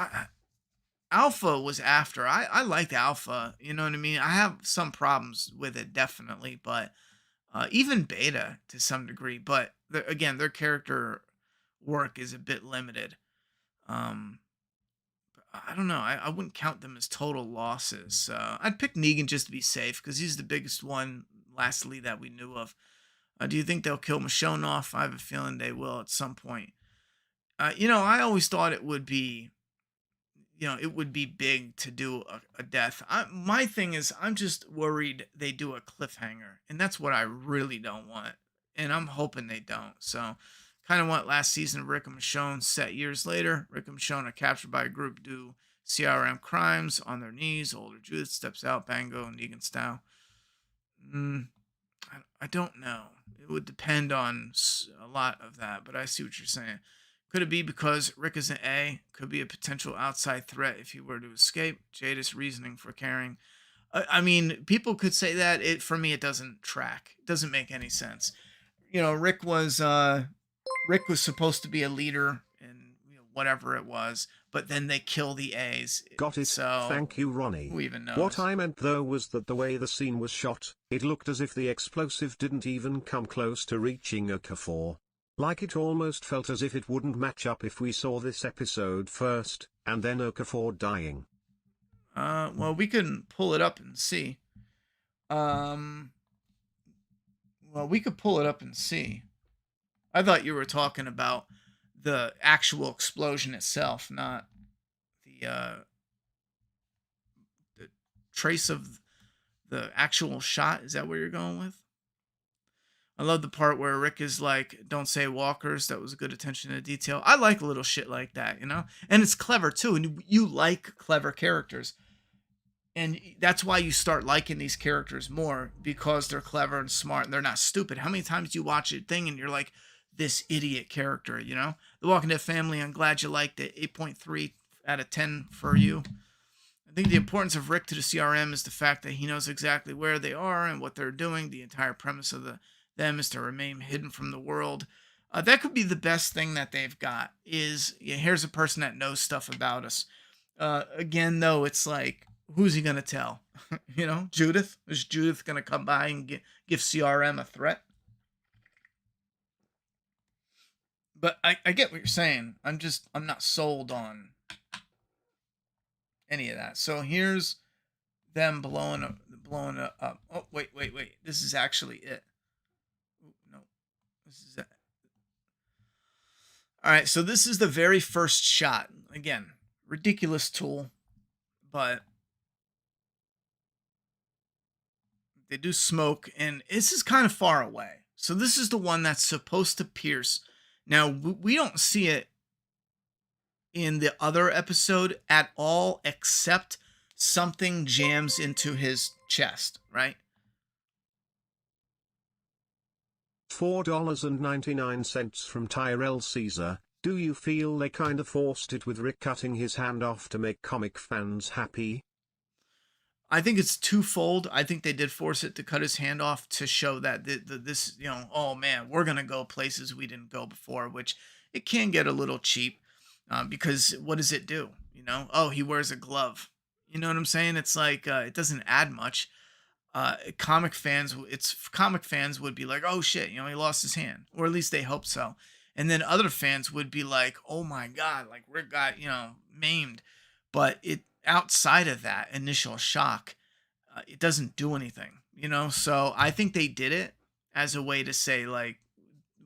Alpha was after. I liked Alpha, you know what I mean? I have some problems with it, definitely, but even Beta to some degree. But again, their character work is a bit limited. I don't know. I wouldn't count them as total losses. I'd pick Negan just to be safe because he's the biggest one, lastly, that we knew of. Do you think they'll kill Michonne off? I have a feeling they will at some point. I always thought it would be big to do a death. My thing is, I'm just worried they do a cliffhanger, and that's what I really don't want. And I'm hoping they don't. So, kind of want last season of Rick and Michonne set years later. Rick and Michonne are captured by a group do CRM crimes on their knees. Older Judith steps out, Bango, Negan style. I don't know. It would depend on a lot of that, but I see what you're saying. Could it be because Rick is an A? Could be a potential outside threat if he were to escape. Jada's reasoning for caring. I mean, people could say that. For me, it doesn't track. It doesn't make any sense. Rick was supposed to be a leader in whatever it was, but then they kill the A's. Got it. So thank you, Ronnie. Who even knows? What I meant though was that the way the scene was shot, it looked as if the explosive didn't even come close to reaching Okafor. Like it almost felt as if it wouldn't match up if we saw this episode first, and then Okafor dying. Well, we can pull it up and see. We could pull it up and see. I thought you were talking about the actual explosion itself, not the trace of the actual shot. Is that where you're going with? I love the part where Rick is like, don't say walkers. That was a good attention to detail. I like little shit like that, And it's clever, too. And you like clever characters. And that's why you start liking these characters more, because they're clever and smart and they're not stupid. How many times do you watch a thing and you're like, this idiot character, you know? The Walking Dead family, I'm glad you liked it. 8.3 out of 10 for you. I think the importance of Rick to the CRM is the fact that he knows exactly where they are and what they're doing. The entire premise of them is to remain hidden from the world. That could be the best thing that they've got is, yeah, here's a person that knows stuff about us. Again, though, it's like, who's he going to tell? You know, Judith? Is Judith going to come by and give CRM a threat? But I get what you're saying. I'm not sold on any of that. So here's them blowing it up. Oh, wait. This is actually it. Ooh, no. This is it. All right, so this is the very first shot. Again, ridiculous tool, but they do smoke, and this is kind of far away. So this is the one that's supposed to pierce. Now, we don't see it in the other episode at all, except something jams into his chest, right? $4.99 from Tyrell Caesar. Do you feel they kinda forced it with Rick cutting his hand off to make comic fans happy? I think it's twofold. I think they did force it to cut his hand off to show that this, you know, oh man, we're going to go places we didn't go before, which it can get a little cheap because what does it do? You know, oh, he wears a glove. You know what I'm saying? It's like it doesn't add much. Comic fans would be like, oh shit, you know, he lost his hand, or at least they hope so. And then other fans would be like, oh my god, like Rick got, you know, maimed. But it outside of that initial shock, it doesn't do anything, you know. So I think they did it as a way to say like,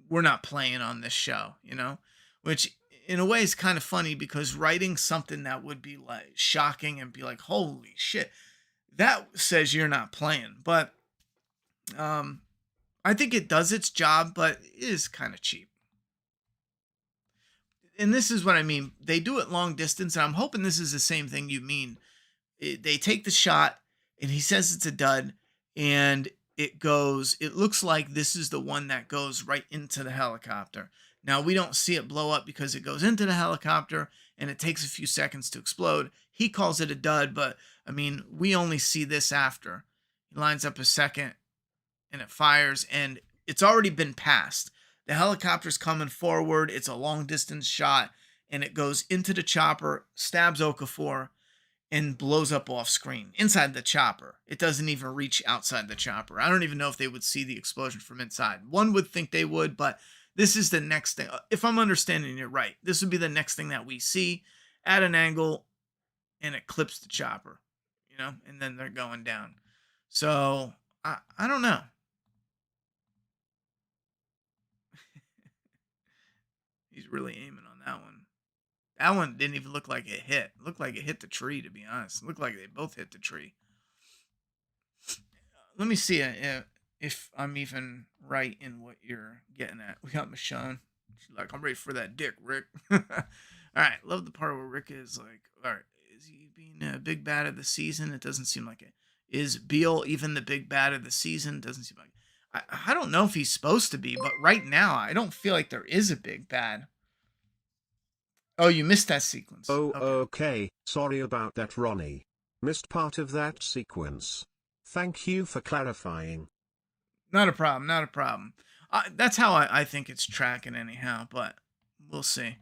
we're not playing on this show, you know, which in a way is kind of funny because writing something that would be like shocking and be like, holy shit, that says you're not playing. But I think it does its job, but it is kind of cheap. And this is what I mean. They do it long distance, and I'm hoping this is the same thing you mean. They take the shot, and he says it's a dud, and it looks like this is the one that goes right into the helicopter. Now, we don't see it blow up because it goes into the helicopter, and it takes a few seconds to explode. He calls it a dud, but, I mean, we only see this after. He lines up a second, and it fires, and it's already been passed. The helicopter's coming forward. It's a long distance shot, and it goes into the chopper, stabs Okafor, and blows up off screen inside the chopper. It doesn't even reach outside the chopper. I don't even know if they would see the explosion from inside. One would think they would, but this is the next thing. If I'm understanding it right, this would be the next thing that we see at an angle, and it clips the chopper, you know, and then they're going down. So I don't know. He's really aiming on that one. That one didn't even look like it hit. It looked like it hit the tree, to be honest. It looked like they both hit the tree. Let me see if I'm even right in what you're getting at. We got Michonne. She's like, I'm ready for that dick, Rick. All right. Love the part where Rick is like, all right, is he being a big bad of the season? It doesn't seem like it. Is Beal even the big bad of the season? Doesn't seem like it. I don't know if he's supposed to be, but right now, I don't feel like there is a big bad. Oh, you missed that sequence. Oh, okay. Sorry about that, Ronnie. Missed part of that sequence. Thank you for clarifying. Not a problem. Not a problem. That's how I think it's tracking anyhow, but we'll see.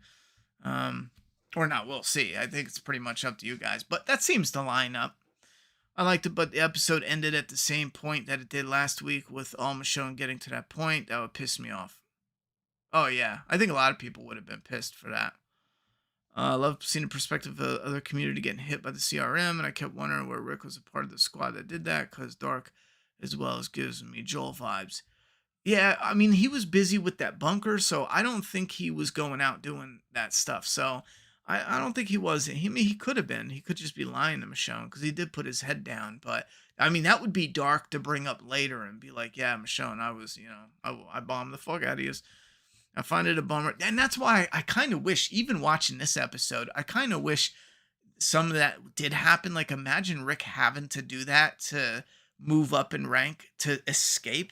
Or not, we'll see. I think it's pretty much up to you guys, but that seems to line up. I liked it, but the episode ended at the same point that it did last week with all Michonne getting to that point. That would piss me off. Oh, yeah. I think a lot of people would have been pissed for that. I love seeing the perspective of the other community getting hit by the CRM, and I kept wondering where Rick was a part of the squad that did that, because Dark as well as gives me Joel vibes. Yeah, I mean, he was busy with that bunker, so I don't think he was going out doing that stuff. So I don't think he was. He could have been. He could just be lying to Michonne, because he did put his head down. But, I mean, that would be Dark to bring up later and be like, yeah, Michonne, I was, you know, I bombed the fuck out of you. I find it a bummer. And that's why I kind of wish, even watching this episode, I kind of wish some of that did happen. Like, imagine Rick having to do that to move up in rank, to escape.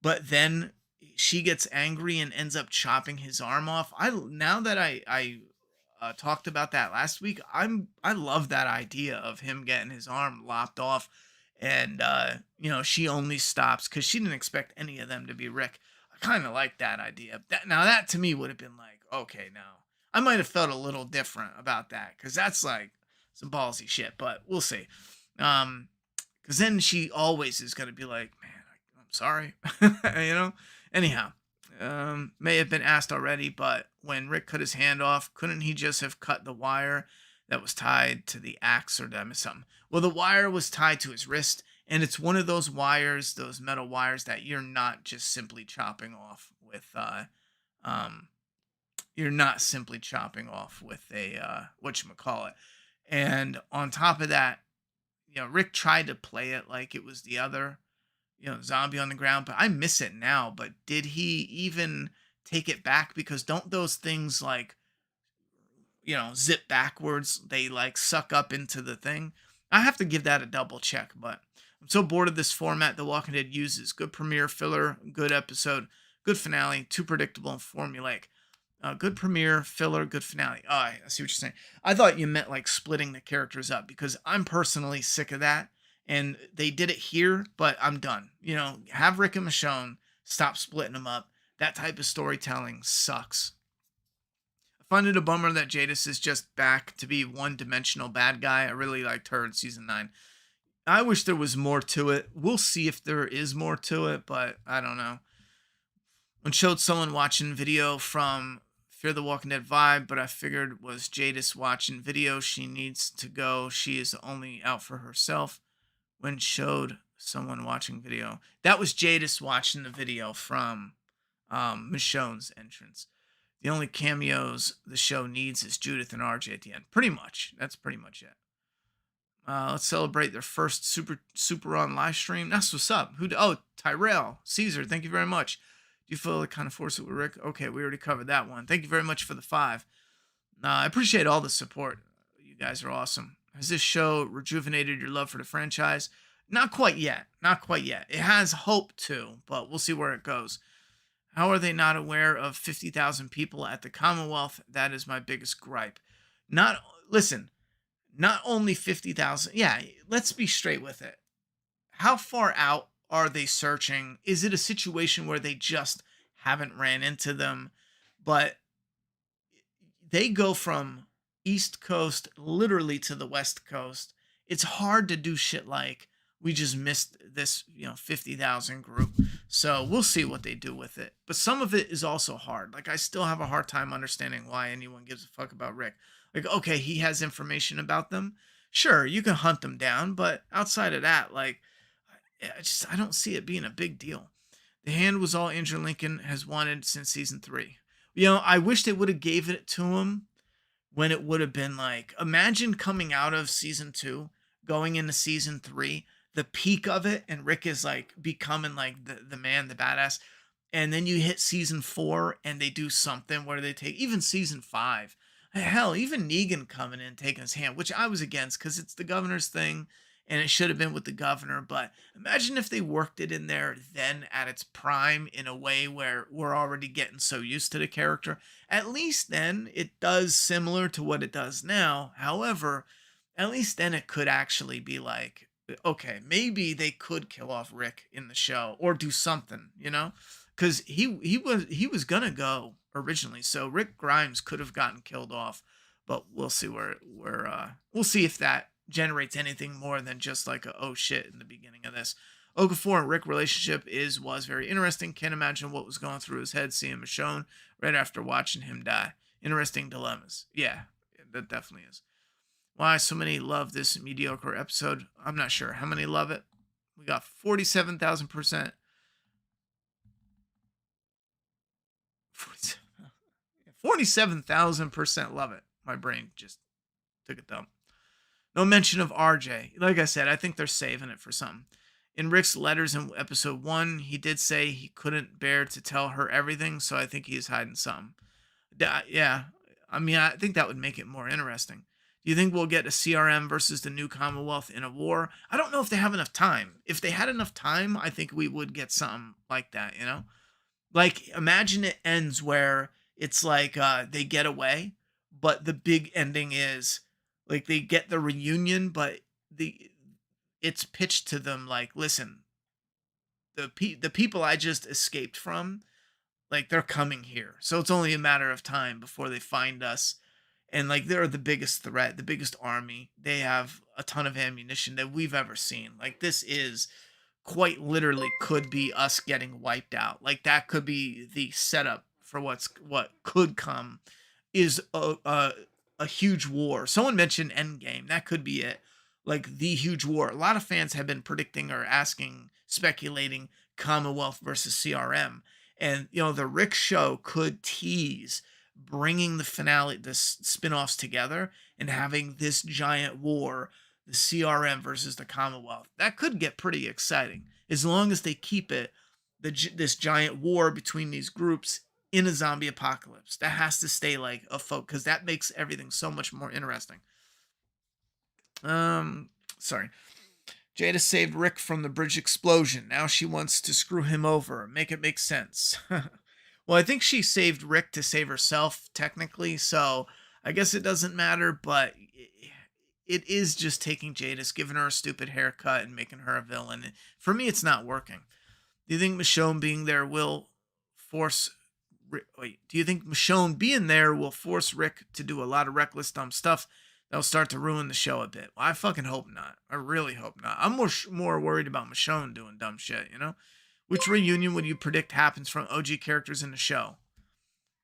But then she gets angry and ends up chopping his arm off. I now that I talked about that last week, I love that idea of him getting his arm lopped off, and she only stops because she didn't expect any of them to be Rick. I kind of like that idea. That to me would have been like, okay, now I might have felt a little different about that because that's like some ballsy shit, but we'll see. Um, because then she always is going to be like, man, I'm sorry, you know. Anyhow, may have been asked already, but when Rick cut his hand off, couldn't he just have cut the wire that was tied to the axe, or did I miss something? Well, the wire was tied to his wrist, and it's one of those wires, those metal wires that you're not just simply chopping off with, um, you're not simply chopping off with a, whatchamacallit. And on top of that, Rick tried to play it like it was the other, zombie on the ground, but I miss it now. But did he even take it back? Because don't those things like, zip backwards? They like suck up into the thing. I have to give that a double check, but I'm so bored of this format The Walking Dead uses. Good premiere, filler, good episode, good finale, too predictable and formulaic. Good premiere, filler, good finale. Oh, I see what you're saying. I thought you meant like splitting the characters up because I'm personally sick of that. And they did it here, but I'm done. Have Rick and Michonne stop splitting them up. That type of storytelling sucks. I find it a bummer that Jadis is just back to be one-dimensional bad guy. I really liked her in season 9. I wish there was more to it. We'll see if there is more to it, but I don't know. When showed someone watching video from Fear the Walking Dead vibe, but I figured was Jadis watching video. She needs to go. She is only out for herself. When showed someone watching video, that was Jadis watching the video from Michonne's entrance. The only cameos the show needs is Judith and RJ at the end. Pretty much. That's pretty much it. Let's celebrate their first super on live stream. That's what's up. Tyrell Caesar. Thank you very much. Do you feel like kind of force it with Rick? Okay, we already covered that one. Thank you very much for the 5. I appreciate all the support. You guys are awesome. Has this show rejuvenated your love for the franchise? Not quite yet. Not quite yet. It has hope to, but we'll see where it goes. How are they not aware of 50,000 people at the Commonwealth? That is my biggest gripe. Not only 50,000. Yeah, let's be straight with it. How far out are they searching? Is it a situation where they just haven't ran into them? But they go from East Coast literally to the West Coast. It's hard to do shit like we just missed this, 50,000 group. So we'll see what they do with it. But some of it is also hard. Like, I still have a hard time understanding why anyone gives a fuck about Rick. Like, okay, he has information about them. Sure, you can hunt them down, but outside of that, like, I don't see it being a big deal. The hand was all Andrew Lincoln has wanted since season 3. I wish they would have gave it to him when it would have been like, imagine coming out of season 2, going into season 3, the peak of it, and Rick is like becoming like the man, the badass. And then you hit season 4 and they do something where they take even season 5. Hell, even Negan coming in, taking his hand, which I was against because it's the governor's thing and it should have been with the governor. But imagine if they worked it in there then at its prime in a way where we're already getting so used to the character. At least then it does similar to what it does now. However, at least then it could actually be like, okay, maybe they could kill off Rick in the show or do something, because he was gonna go originally. So Rick Grimes could have gotten killed off, but we'll see where we'll see if that generates anything more than just like a oh shit in the beginning of this. Okafor and Rick relationship was very interesting. Can't imagine what was going through his head seeing Michonne right after watching him die. Interesting dilemmas. Yeah, that definitely is. Why so many love this mediocre episode? I'm not sure. How many love it? We got 47,000%. 47,000% love it. My brain just took a dump. No mention of RJ. Like I said, I think they're saving it for something. In Rick's letters in episode 1, he did say he couldn't bear to tell her everything, so I think he's hiding something. Yeah, I mean, I think that would make it more interesting. Do you think we'll get a CRM versus the new Commonwealth in a war? I don't know if they have enough time. If they had enough time, I think we would get something like that, Like, imagine it ends where it's like they get away, but the big ending is like they get the reunion, but the it's pitched to them like, listen, the people I just escaped from, like they're coming here. So it's only a matter of time before they find us. And like they're the biggest threat, the biggest army. They have a ton of ammunition that we've ever seen. Like this is quite literally could be us getting wiped out. Like that could be the setup for what could come is a huge war. Someone mentioned Endgame. That could be it. Like the huge war. A lot of fans have been predicting or asking, speculating Commonwealth versus CRM. And you know, the Rick show could tease bringing the finale, the spin-offs together and having this giant war, the CRM versus the Commonwealth. That could get pretty exciting as long as they keep it this giant war between these groups in a zombie apocalypse. That has to stay like a folk because that makes everything so much more interesting. Sorry. Jada saved Rick from the bridge explosion. Now she wants to screw him over, make it make sense. Well, I think she saved Rick to save herself, technically, so I guess it doesn't matter, but it is just taking Jadis, giving her a stupid haircut, and making her a villain. For me, it's not working. Do you think Michonne being there will force... Wait, do you think Michonne being there will force Rick to do a lot of reckless, dumb stuff that'll start to ruin the show a bit? Well, I fucking hope not. I really hope not. I'm more worried about Michonne doing dumb shit, you know? Which reunion would you predict happens from OG characters in the show?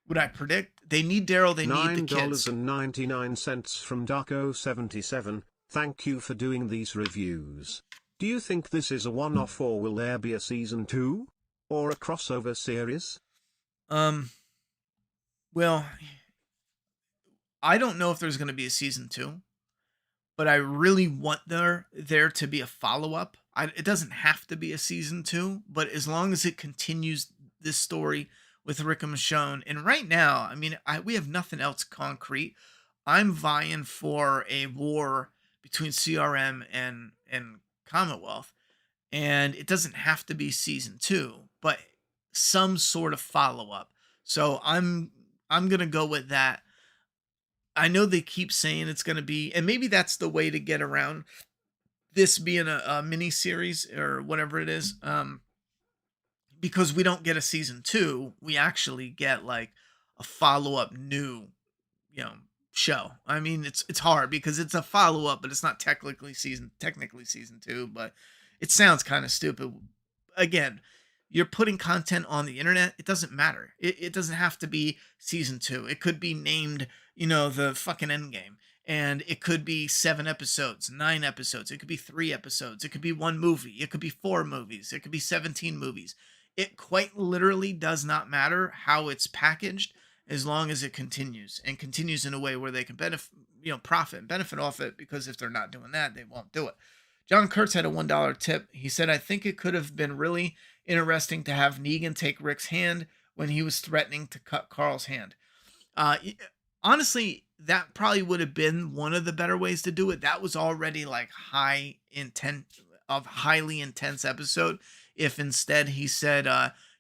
Would I predict? They need Daryl, they need the kids. $9.99 from Darko77. Thank you for doing these reviews. Do you think this is a one-off or will there be a season 2? Or a crossover series? Well, I don't know if there's going to be a season 2, but I really want there to be a follow-up. It doesn't have to be a season 2, but as long as it continues this story with Rick and Michonne, and right now, I mean, we have nothing else concrete. I'm vying for a war between CRM and Commonwealth, and it doesn't have to be season 2, but some sort of follow-up. So I'm gonna go with that. I know they keep saying it's gonna be, and maybe that's the way to get around this being a mini series or whatever it is, because we don't get a season 2, we actually get like a follow-up new, you know, show. I mean, it's hard because it's a follow-up, but it's not technically season 2, but it sounds kind of stupid. Again, you're putting content on the internet, it doesn't matter. It doesn't have to be season 2. It could be named, you know, the fucking Endgame. And it could be 7 episodes, 9 episodes. It could be 3 episodes. It could be 1 movie. It could be 4 movies. It could be 17 movies. It quite literally does not matter how it's packaged as long as it continues and continues in a way where they can benefit, you know, profit and benefit off it, because if they're not doing that, they won't do it. John Kurtz had a $1 tip. He said, I think it could have been really interesting to have Negan take Rick's hand when he was threatening to cut Carl's hand. Honestly, that probably would have been one of the better ways to do it. That was already like highly intense episode. If instead he said,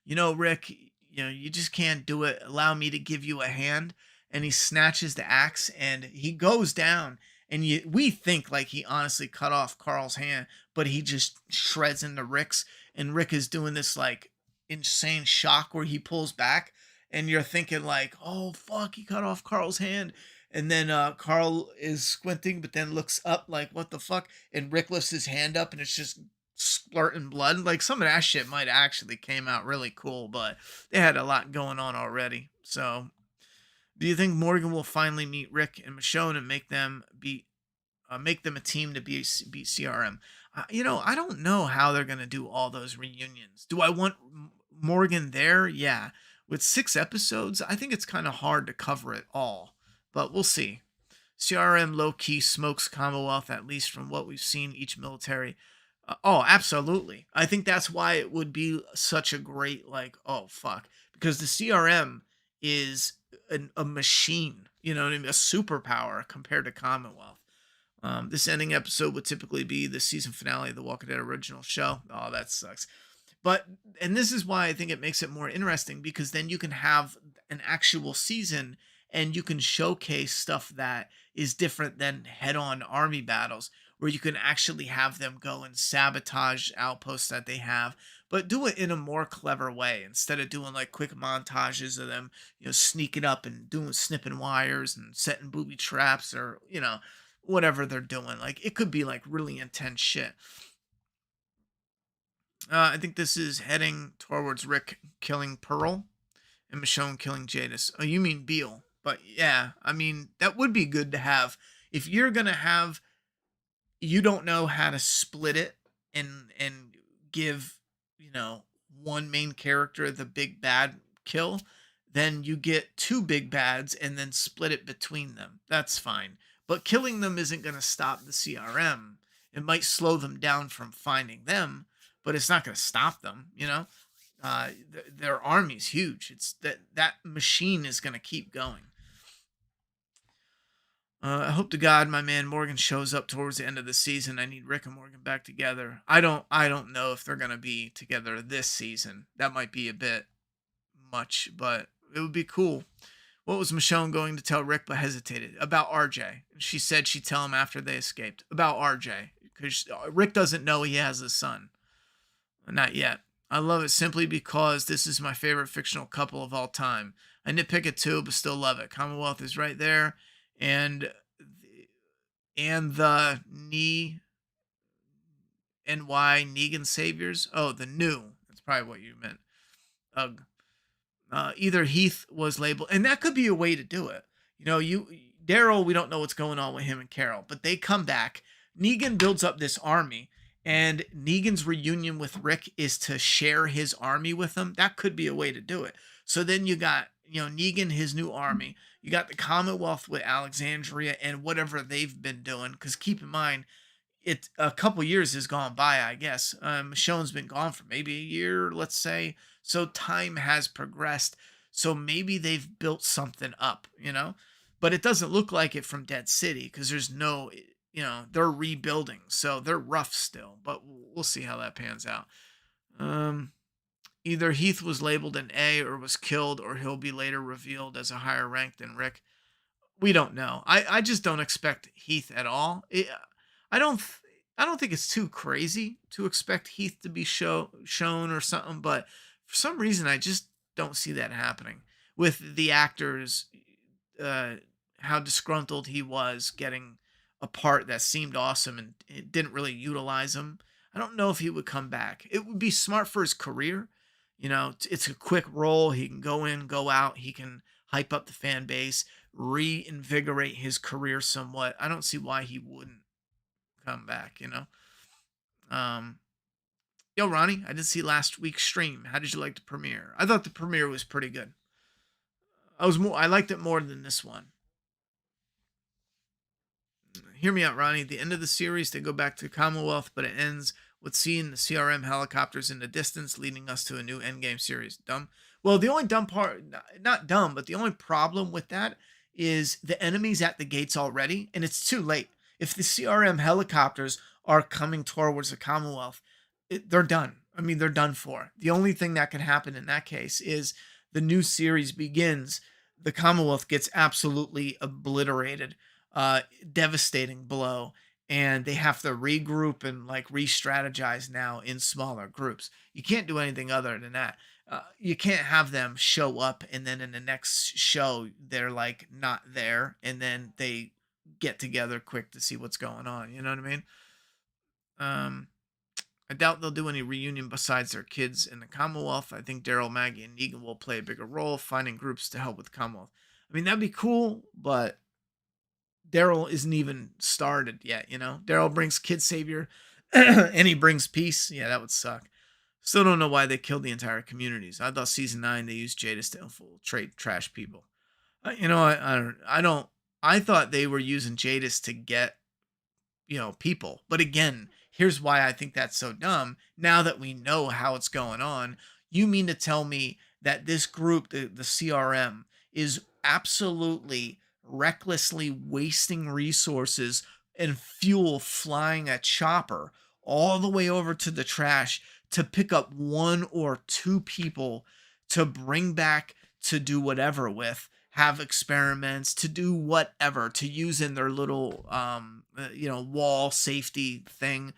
you know, Rick, you know, you just can't do it. Allow me to give you a hand. And he snatches the axe and he goes down. And we think like he honestly cut off Carl's hand, but he just shreds into Rick's. And Rick is doing this like insane shock where he pulls back. And you're thinking like, oh, fuck, he cut off Carl's hand. And then Carl is squinting, but then looks up like, what the fuck? And Rick lifts his hand up and it's just splurting blood. Like some of that shit might actually came out really cool, but they had a lot going on already. So do you think Morgan will finally meet Rick and Michonne and make them a team to beat CRM? You know, I don't know how they're going to do all those reunions. Do I want Morgan there? Yeah. With 6 episodes, I think it's kind of hard to cover it all, but we'll see. CRM low-key smokes Commonwealth, at least from what we've seen each military. Oh, absolutely. I think that's why it would be such a great, like, oh, fuck. Because the CRM is a machine, you know what I mean? A superpower compared to Commonwealth. This ending episode would typically be the season finale of the Walking Dead original show. Oh, that sucks. But and this is why I think it makes it more interesting, because then you can have an actual season and you can showcase stuff that is different than head-on army battles, where you can actually have them go and sabotage outposts that they have, but do it in a more clever way instead of doing like quick montages of them, sneaking up and doing snipping wires and setting booby traps, or whatever they're doing. Like it could be like really intense shit. I think this is heading towards Rick killing Pearl and Michonne killing Jadis. Oh, you mean Beale? But yeah, I mean that would be good to have. If you're gonna have, you don't know how to split it and give one main character the big bad kill, then you get two big bads and then split it between them. That's fine. But killing them isn't going to stop the CRM. It might slow them down from finding them, but it's not going to stop them. Their army's huge. It's that machine is going to keep going. I hope to God my man Morgan shows up towards the end of the season. I need Rick and Morgan back together. I don't know if they're gonna be together this season. That might be a bit much, but it would be cool. What was Michonne going to tell Rick but hesitated? About RJ. She said she'd tell him after they escaped. About RJ. Because Rick doesn't know he has a son. Not yet. I love it simply because this is my favorite fictional couple of all time. I nitpick it too, but still love it. Commonwealth is right there, and the NY Negan Saviors. Oh, the new. That's probably what you meant. Ugh. Either Heath was labeled, and that could be a way to do it. You Daryl, we don't know what's going on with him and Carol, but they come back. Negan builds up this army, and Negan's reunion with Rick is to share his army with him. That could be a way to do it. So then you got, Negan, his new army. You got the Commonwealth with Alexandria and whatever they've been doing. Because keep in mind, a couple years has gone by, I guess. Michonne's been gone for maybe a year, let's say. So time has progressed. So maybe they've built something up. But it doesn't look like it from Dead City, because there's no, they're rebuilding. So they're rough still. But we'll see how that pans out. Either Heath was labeled an A or was killed, or he'll be later revealed as a higher rank than Rick. We don't know. I just don't expect Heath at all. I don't I don't think it's too crazy to expect Heath to be shown or something, but for some reason I just don't see that happening with the actors. Uh, how disgruntled he was getting a part that seemed awesome and it didn't really utilize him. I don't know if he would come back. It would be smart for his career. It's a quick role. He can go in, go out. He can hype up the fan base, reinvigorate his career somewhat. I don't see why he wouldn't come back. Um, Yo, Ronnie, I did see last week's stream. How did you like the premiere? I thought the premiere was pretty good. I liked it more than this one. Hear me out, Ronnie. At the end of the series, they go back to Commonwealth, but it ends with seeing the CRM helicopters in the distance, leading us to a new endgame series. Dumb. Well, the only dumb part, not dumb, but the only problem with that is the enemy's at the gates already, and it's too late. If the CRM helicopters are coming towards the Commonwealth, they're done. I mean, they're done for. The only thing that can happen in that case is the new series begins. The Commonwealth gets absolutely obliterated, devastating blow, and they have to regroup and like re-strategize now in smaller groups. You can't do anything other than that. You can't have them show up and then in the next show they're like not there, and then they get together quick to see what's going on. You know what I mean? I doubt they'll do any reunion besides their kids in the Commonwealth. I think Daryl, Maggie, and Negan will play a bigger role, finding groups to help with the Commonwealth. I mean, that'd be cool, but Daryl isn't even started yet. Daryl brings Kid Savior and he brings peace. Yeah, that would suck. Still don't know why they killed the entire communities. I thought season 9 they used Jadis to infiltrate trash people. I thought they were using Jadis to get people. But again, here's why I think that's so dumb. Now that we know how it's going on, you mean to tell me that this group, the CRM, is absolutely recklessly wasting resources and fuel flying a chopper all the way over to the trash to pick up one or two people to bring back to do whatever with, have experiments, to do whatever, to use in their little wall safety thing.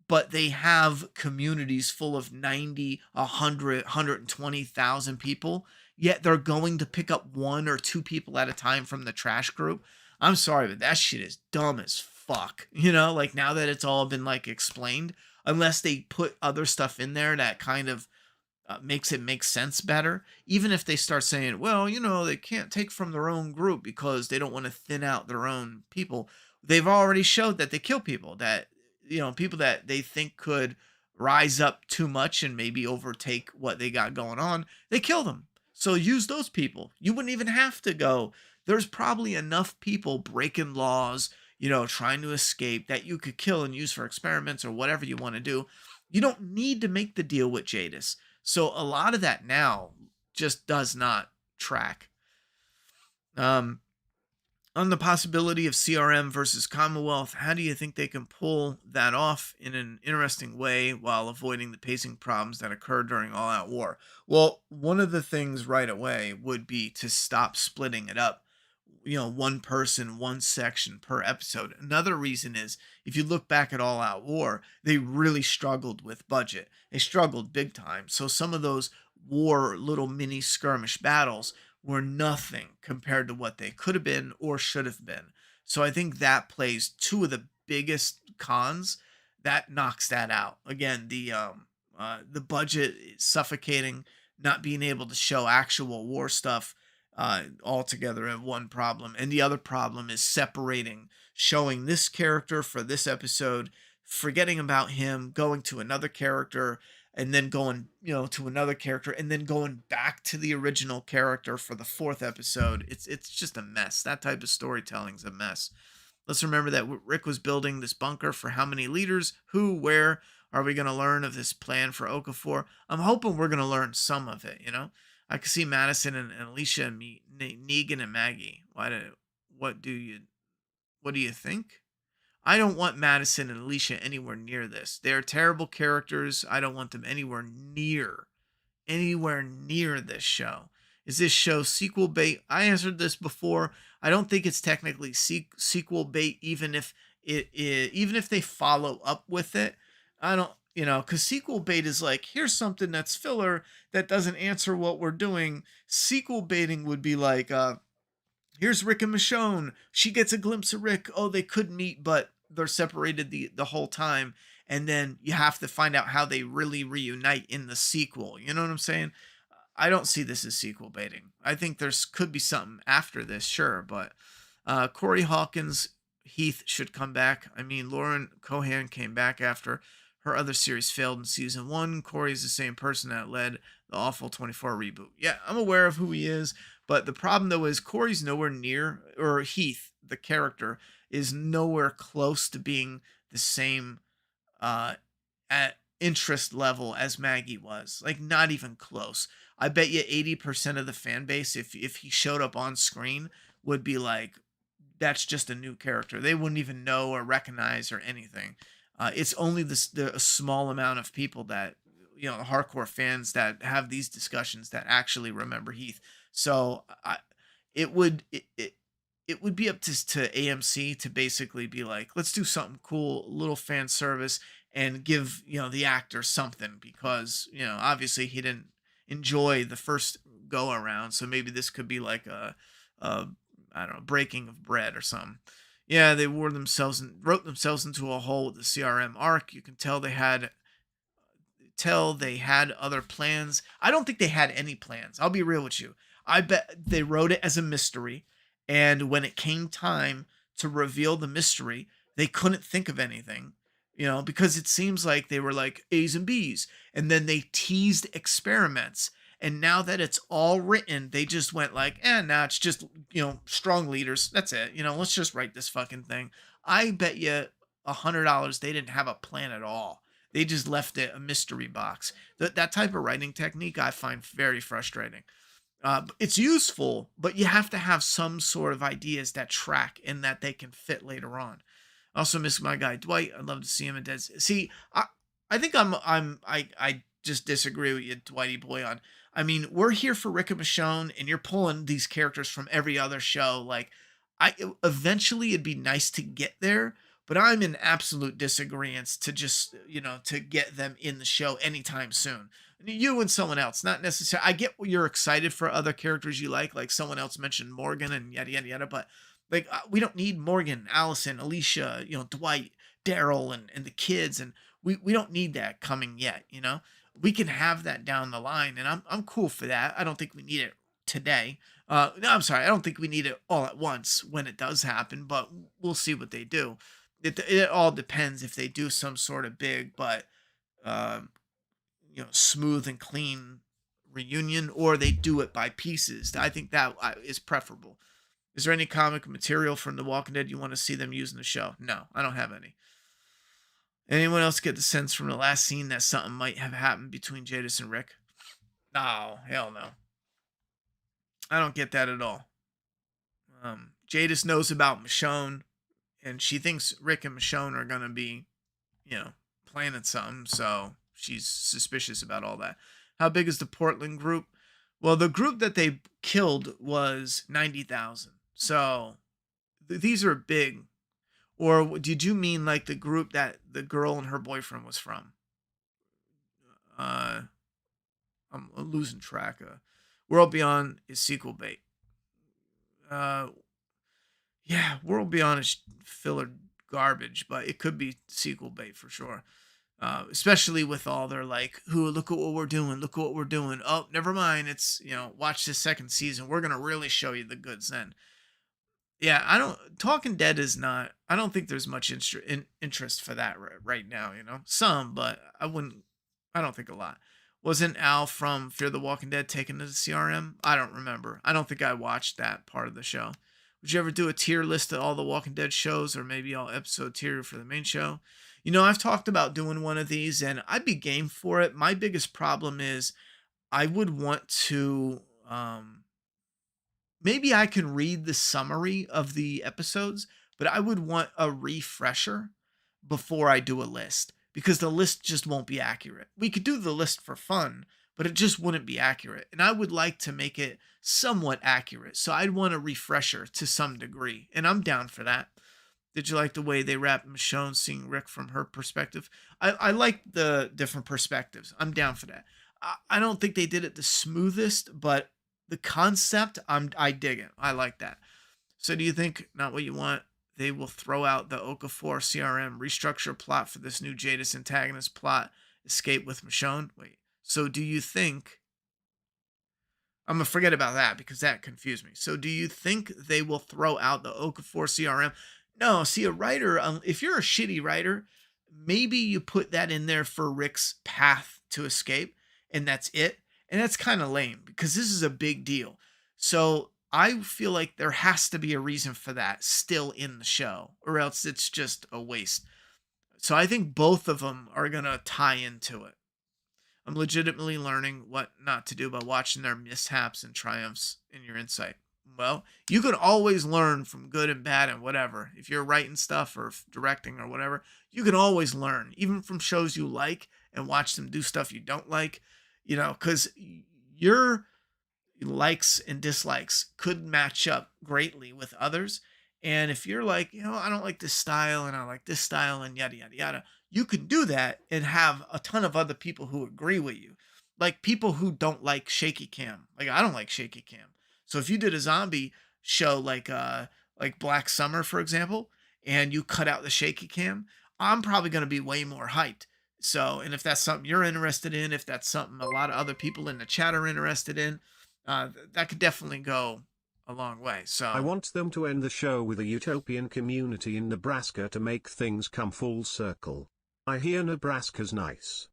But they have communities full of 90, 100, 120,000 people, yet they're going to pick up one or two people at a time from the trash group. I'm sorry, but that shit is dumb as fuck. Like now that it's all been like explained, unless they put other stuff in there that kind of makes it make sense better. Even if they start saying, well, they can't take from their own group because they don't want to thin out their own people. They've already showed that they kill people, that, people that they think could rise up too much and maybe overtake what they got going on. They kill them. So use those people. You wouldn't even have to go. There's probably enough people breaking laws, trying to escape, that you could kill and use for experiments or whatever you want to do. You don't need to make the deal with Jadis. So a lot of that now just does not track. On the possibility of CRM versus Commonwealth, how do you think they can pull that off in an interesting way while avoiding the pacing problems that occurred during All Out War? Well, one of the things right away would be to stop splitting it up. One person, one section per episode. Another reason is, if you look back at All Out War, they really struggled with budget. They struggled big time. So some of those war little mini skirmish battles were nothing compared to what they could have been or should have been. So I think that plays two of the biggest cons. That knocks that out. Again, the budget is suffocating, not being able to show actual war stuff altogether in one problem. And the other problem is separating, showing this character for this episode, forgetting about him, going to another character, and then going, to another character, and then going back to the original character for the fourth episode. It's just a mess. That type of storytelling's a mess. Let's remember that Rick was building this bunker for how many leaders, who, where. Are we going to learn of this plan for Okafor? I'm hoping we're going to learn some of it, I could see Madison and Alicia and Negan and Maggie. What do you think? I don't want Madison and Alicia anywhere near this. They're terrible characters. I don't want them anywhere near this show. Is this show sequel bait? I answered this before. I don't think it's technically sequel bait, even if they follow up with it. I don't, because sequel bait is like, here's something that's filler that doesn't answer what we're doing. Sequel baiting would be like, here's Rick and Michonne. She gets a glimpse of Rick. Oh, they could meet, but they're separated the whole time. And then you have to find out how they really reunite in the sequel. You know what I'm saying? I don't see this as sequel baiting. I think could be something after this, sure. But Corey Hawkins, Heath should come back. I mean, Lauren Cohan came back after her other series failed in season 1. Corey's the same person that led the awful 24 reboot. Yeah, I'm aware of who he is, but the problem though is Corey's nowhere near, or Heath, the character, is nowhere close to being the same at interest level as Maggie was. Like, not even close. I bet you 80% of the fan base, if he showed up on screen, would be like, that's just a new character. They wouldn't even know or recognize or anything. It's only a small amount of people that, hardcore fans that have these discussions that actually remember Heath. So it would be up to AMC to basically be like, let's do something cool, a little fan service, and give, the actor something, because, obviously he didn't enjoy the first go around. So maybe this could be like a I don't know, breaking of bread or something. Yeah, they wrote themselves into a hole with the CRM arc. You can tell they had other plans. I don't think they had any plans. I'll be real with you. I bet they wrote it as a mystery, and when it came time to reveal the mystery, they couldn't think of anything, because it seems like they were like A's and B's, and then they teased experiments. And now that it's all written, they just went like, nah, it's just, strong leaders. That's it. Let's just write this fucking thing. I bet you $100 they didn't have a plan at all. They just left it a mystery box. That type of writing technique I find very frustrating. It's useful, but you have to have some sort of ideas that track and that they can fit later on. I also miss my guy Dwight. I'd love to see him in Dead. See, I I think I just disagree with you, Dwighty Boy. On, I mean, we're here for Rick and Michonne, and you're pulling these characters from every other show. Like, eventually it'd be nice to get there, but I'm in absolute disagreement to just to get them in the show anytime soon. You and someone else, not necessarily. I get you're excited for other characters you like someone else mentioned Morgan and yada yada yada, but like we don't need Morgan, Allison, Alicia, Dwight, Daryl, and the kids, and we don't need that coming yet. We can have that down the line, and I'm cool for that. I don't think we need it today. No, I'm sorry. I don't think we need it all at once when it does happen, but we'll see what they do. It all depends if they do some sort of big, but um, smooth and clean reunion, or they do it by pieces. I think that is preferable. Is there any comic material from The Walking Dead you want to see them use in the show? No, I don't have any. Anyone else get the sense from the last scene that something might have happened between Jadis and Rick? No, hell no. I don't get that at all. Jadis knows about Michonne, and she thinks Rick and Michonne are gonna be, planning something, so she's suspicious about all that. How big is the Portland group? Well, the group that they killed was 90,000. So these are big. Or did you mean like the group that the girl and her boyfriend was from? I'm losing track of. World Beyond is sequel bait. Uh, yeah, World Beyond is filler garbage, but it could be sequel bait for sure. Especially with all their like, who look at what we're doing, look at what we're doing. Oh, never mind. It's watch this second season. We're gonna really show you the goods then. Yeah, I don't. Talking Dead is not. I don't think there's much interest for that right now. Some, but I wouldn't. I don't think a lot. Wasn't Al from Fear the Walking Dead taken to the CRM? I don't remember. I don't think I watched that part of the show. Would you ever do a tier list of all the Walking Dead shows, or maybe all episode tier for the main show? I've talked about doing one of these, and I'd be game for it. My biggest problem is I would want to. Maybe I can read the summary of the episodes, but I would want a refresher before I do a list, because the list just won't be accurate. We could do the list for fun, but it just wouldn't be accurate. And I would like to make it somewhat accurate. So I'd want a refresher to some degree. And I'm down for that. Did you like the way they wrapped Michonne seeing Rick from her perspective? I like the different perspectives. I'm down for that. I don't think they did it the smoothest, but the concept, I dig it. I like that. So do you think, not what you want, they will throw out the Okafor CRM, restructure plot for this new Jadis antagonist plot, escape with Michonne? Wait. So do you think, I'm going to forget about that because that confused me. So do you think they will throw out the Okafor CRM? No, see, a writer, if you're a shitty writer, maybe you put that in there for Rick's path to escape, and that's it. And that's kind of lame because this is a big deal. So I feel like there has to be a reason for that still in the show, or else it's just a waste. So I think both of them are going to tie into it. I'm legitimately learning what not to do by watching their mishaps and triumphs in your insight. Well, you can always learn from good and bad and whatever. If you're writing stuff or directing or whatever, you can always learn, even from shows you like, and watch them do stuff you don't like, because your likes and dislikes could match up greatly with others. And if you're like, I don't like this style and I like this style and yada, yada, yada, you can do that and have a ton of other people who agree with you. Like people who don't like shaky cam. Like I don't like shaky cam. So if you did a zombie show like Black Summer, for example, and you cut out the shaky cam, I'm probably going to be way more hyped. So, and if that's something you're interested in, if that's something a lot of other people in the chat are interested in, that could definitely go a long way. So I want them to end the show with a utopian community in Nebraska to make things come full circle. I hear Nebraska's nice.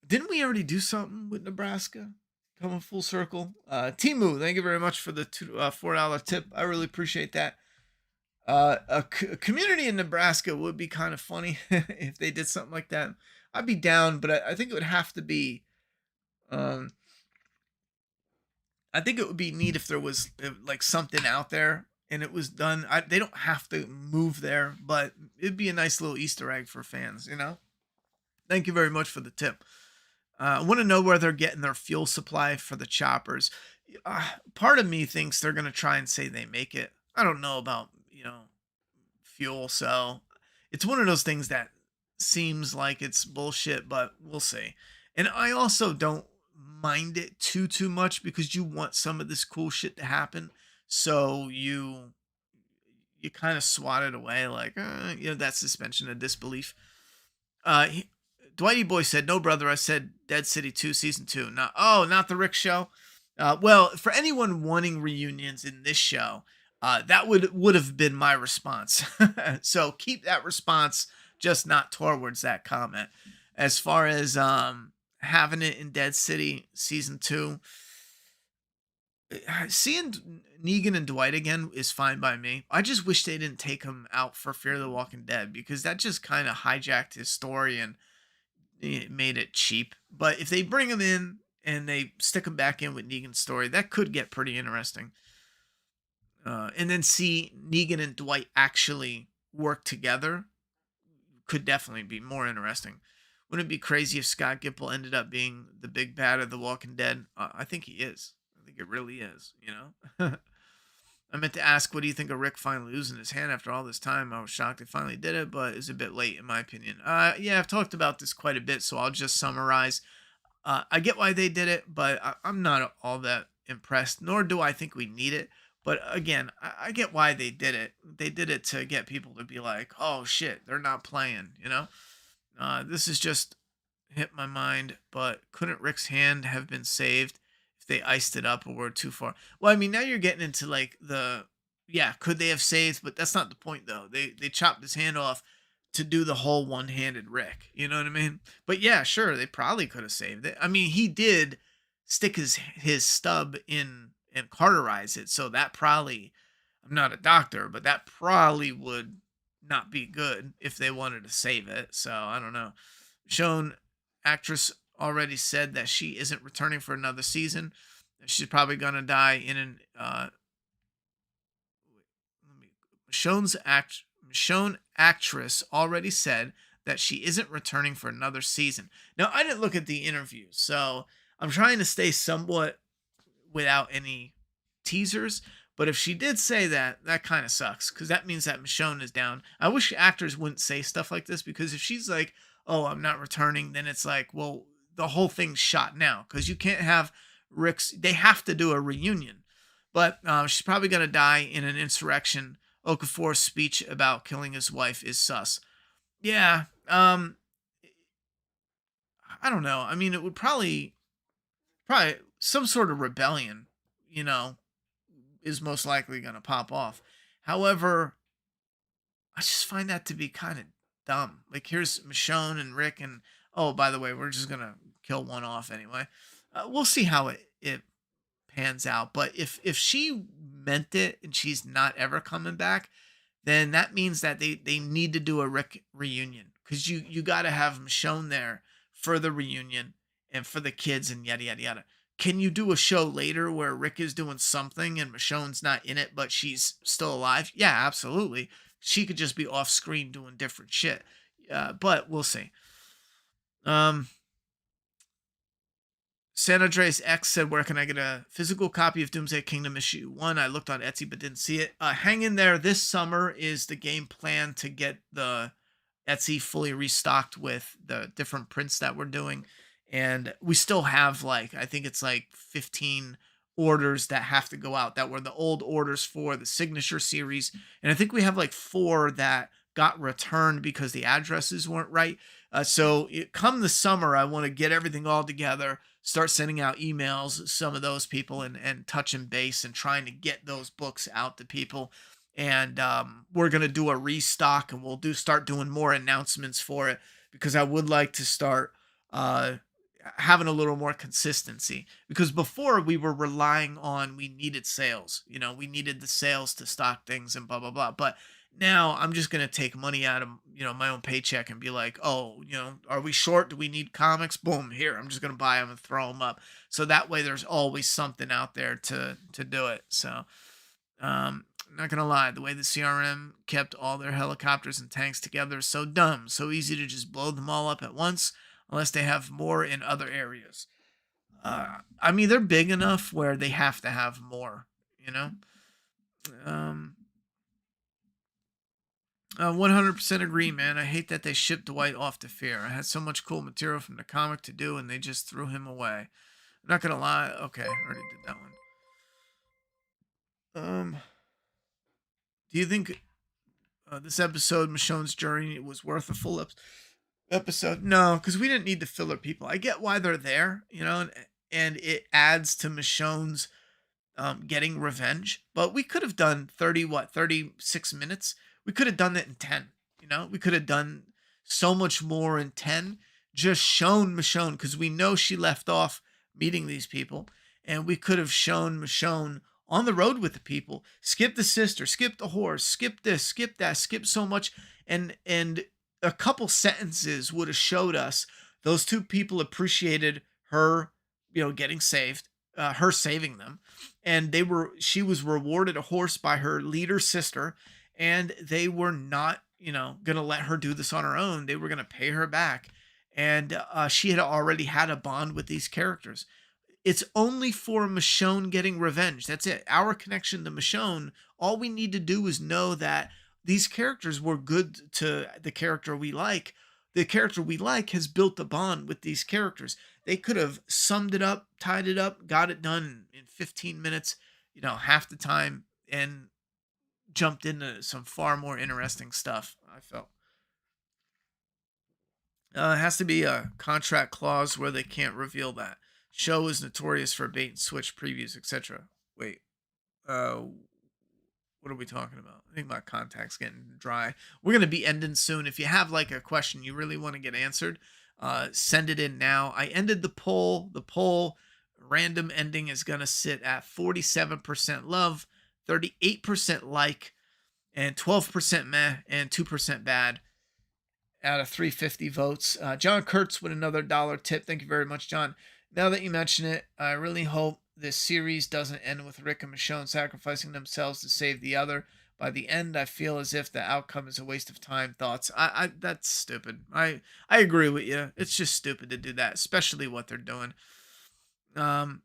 Didn't we already do something with Nebraska? Coming full circle. Timu, thank you very much for the $4 tip. I really appreciate that. A community in Nebraska would be kind of funny if they did something like that. I'd be down, but I think it would have to be. I think it would be neat if there was like something out there and it was done. They don't have to move there, but it'd be a nice little Easter egg for fans, Thank you very much for the tip. I want to know where they're getting their fuel supply for the choppers. Part of me thinks they're going to try and say they make it. I don't know about, fuel. So it's one of those things that seems like it's bullshit, but we'll see. And I also don't mind it too much because you want some of this cool shit to happen. So you kind of swat it away like, that suspension of disbelief. He, Dwighty Boy said, "No, brother. I said Dead City 2, Season 2. Not the Rick show. Well, for anyone wanting reunions in this show, that would have been my response. So keep that response, just not towards that comment. As far as having it in Dead City Season 2, seeing Negan and Dwight again is fine by me. I just wish they didn't take him out for Fear the Walking Dead because that just kind of hijacked his story and it made it cheap. But if they bring him in and they stick him back in with Negan's story, that could get pretty interesting. And then see Negan and Dwight actually work together could definitely be more interesting. Wouldn't it be crazy if Scott Gimple ended up being the big bad of The Walking Dead? I think he is. I think it really is, I meant to ask, what do you think of Rick finally losing his hand after all this time? I was shocked they finally did it, but it's a bit late in my opinion. Yeah, I've talked about this quite a bit, so I'll just summarize. I get why they did it, but I'm not all that impressed, nor do I think we need it. But again, I get why they did it. They did it to get people to be like, oh shit, they're not playing. This is just hit my mind, but couldn't Rick's hand have been saved if they iced it up or were too far? Well, I mean, now you're getting into like yeah, could they have saved? But that's not the point though. They chopped his hand off to do the whole one-handed Rick. You know what I mean? But yeah, sure, they probably could have saved it. I mean, he did stick his stub in and cauterize it, so that probably, I'm not a doctor, but that probably would not be good if they wanted to save it. So I don't know. Shown actress already said that she isn't returning for another season. She's probably gonna die in an Michonne actress already said that she isn't returning for another season. Now I didn't look at the interviews, so I'm trying to stay somewhat without any teasers. But if she did say that, that kind of sucks because that means that Michonne is down. I wish actors wouldn't say stuff like this because if she's like, "Oh, I'm not returning," then it's like, well, the whole thing's shot now because you can't have Rick's. They have to do a reunion, but she's probably gonna die in an insurrection. Okafor's speech about killing his wife is sus. Yeah, I don't know. I mean, it would probably some sort of rebellion, you know, is most likely going to pop off. However, I just find that to be kind of dumb. Like, here's Michonne and Rick, and oh, by the way, we're just going to kill one off anyway. We'll see how it pans out. But if she meant it and she's not ever coming back, then that means that they need to do a Rick reunion because you got to have Michonne there for the reunion and for the kids and yada yada yada. Can you do a show later where Rick is doing something and Michonne's not in it, but she's still alive? Yeah, absolutely. She could just be off screen doing different shit. But we'll see. San Andreas X said, where can I get a physical copy of Doomsday Kingdom issue 1? I looked on Etsy but didn't see it. Hang in there. This summer is the game plan to get the Etsy fully restocked with the different prints that we're doing. And we still have I think it's 15 orders that have to go out that were the old orders for the signature series. And I think we have 4 that got returned because the addresses weren't right. So come the summer, I want to get everything all together, start sending out emails, some of those people and touching base and trying to get those books out to people. And we're going to do a restock and we'll start doing more announcements for it because I would like to start having a little more consistency because before we were relying on, we needed sales, we needed the sales to stock things and blah, blah, blah. But now I'm just going to take money out of, my own paycheck and be like, oh, are we short? Do we need comics? Boom, here, I'm just going to buy them and throw them up. So that way there's always something out there to do it. So, Not gonna lie, the way the CRM kept all their helicopters and tanks together is so dumb. So easy to just blow them all up at once, unless they have more in other areas. I mean, they're big enough where they have to have more. You know. Um, 100% agree, man. I hate that they shipped Dwight off to Fear. I had so much cool material from the comic to do, and they just threw him away. I'm not gonna lie. Okay, I already did that one. Do you think this episode, Michonne's journey, was worth a full episode? No, because we didn't need the filler people. I get why they're there, and it adds to Michonne's getting revenge. But we could have done 36 minutes. We could have done it in 10. We could have done so much more in 10. Just shown Michonne, because we know she left off meeting these people, and we could have shown Michonne on the road with the people. Skip the sister, skip the horse, skip this, skip that, skip so much, and a couple sentences would have showed us those two people appreciated her, getting saved, her saving them, and she was rewarded a horse by her leader sister, and they were not, gonna let her do this on her own. They were gonna pay her back, and she had already had a bond with these characters. It's only for Michonne getting revenge. That's it. Our connection to Michonne, all we need to do is know that these characters were good to the character we like. The character we like has built a bond with these characters. They could have summed it up, tied it up, got it done in 15 minutes, half the time, and jumped into some far more interesting stuff, I felt. It has to be a contract clause where they can't reveal that. Show is notorious for bait and switch previews, etc. Wait, what are we talking about? I think my contact's getting dry. We're gonna be ending soon. If you have like a question you really want to get answered, send it in now. I ended the poll. The poll random ending is gonna sit at 47% love, 38% like, and 12% meh, and 2% bad out of 350 votes. John Kurtz with another dollar tip. Thank you very much, John. Now that you mention it, I really hope this series doesn't end with Rick and Michonne sacrificing themselves to save the other. By the end, I feel as if the outcome is a waste of time. Thoughts? That's stupid. I agree with you. It's just stupid to do that, especially what they're doing. Do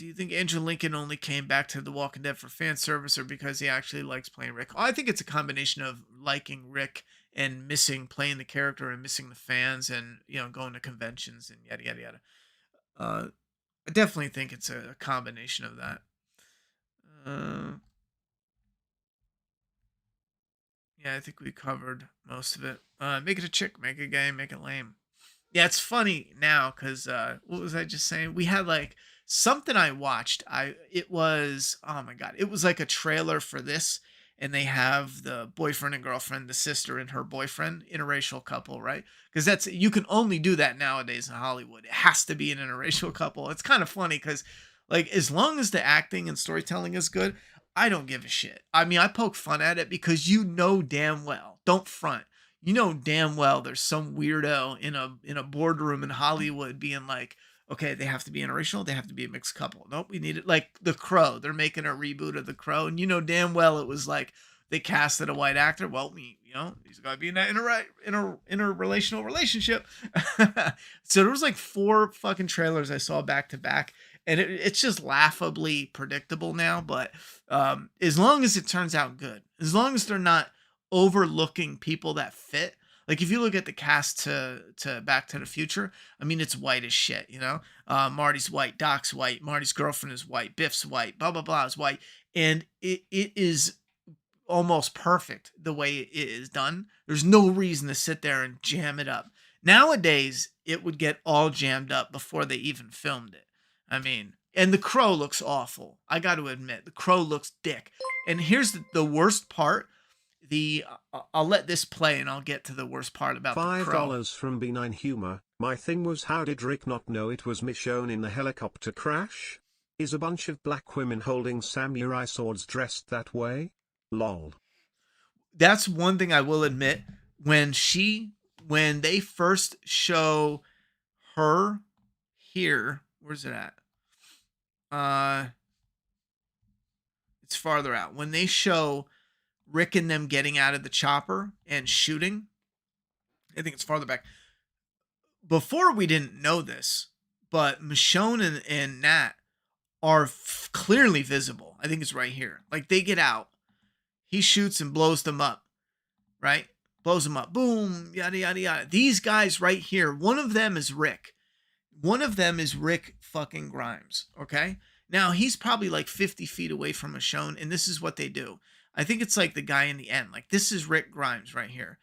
you think Andrew Lincoln only came back to The Walking Dead for fan service, or because he actually likes playing Rick? I think it's a combination of liking Rick and missing playing the character and missing the fans, and going to conventions and yada yada yada. I definitely think it's a combination of that. Yeah, I think we covered most of it. Make it a chick, make it gay, make it lame. Yeah, it's funny now because what was I just saying? We had like something I watched. It was, oh my god, it was like a trailer for this, and they have the boyfriend and girlfriend, the sister and her boyfriend, interracial couple, right? Because you can only do that nowadays in Hollywood. It has to be an interracial couple. It's kind of funny because, like, as long as the acting and storytelling is good, I don't give a shit. I mean, I poke fun at it because damn well, don't front. Damn well there's some weirdo in a boardroom in Hollywood being like, okay, they have to be interracial, they have to be a mixed couple. Nope, we need it. Like The Crow, they're making a reboot of The Crow, and damn well it was like they casted a white actor. Well, he's got to be in that interrelational relationship. So there was like 4 fucking trailers I saw back to back, and it's just laughably predictable now. But as long as it turns out good, as long as they're not overlooking people that fit. Like if you look at the cast to Back to the Future, I mean it's white as shit, Marty's white, Doc's white, Marty's girlfriend is white, Biff's white, blah blah blah is white, and it is almost perfect the way it is done. There's no reason to sit there and jam it up. Nowadays, it would get all jammed up before they even filmed it. I mean, and The Crow looks awful. I got to admit, The Crow looks dick. And here's the worst part. I'll let this play and I'll get to the worst part about The Crow. $5 from B9 Humor. My thing was, how did Rick not know it was Michonne in the helicopter crash? Is a bunch of black women holding samurai swords dressed that way? Lol. That's one thing I will admit. When they first show her here, where's it at? It's farther out. When they show Rick and them getting out of the chopper and shooting, I think it's farther back. Before we didn't know this, but Michonne and Nat are clearly visible. I think it's right here. Like they get out, he shoots and blows them up, right? Blows them up. Boom, yada, yada, yada. These guys right here, one of them is Rick. One of them is Rick fucking Grimes, okay? Now, he's probably like 50 feet away from Michonne, and this is what they do. I think it's like the guy in the end. Like, this is Rick Grimes right here.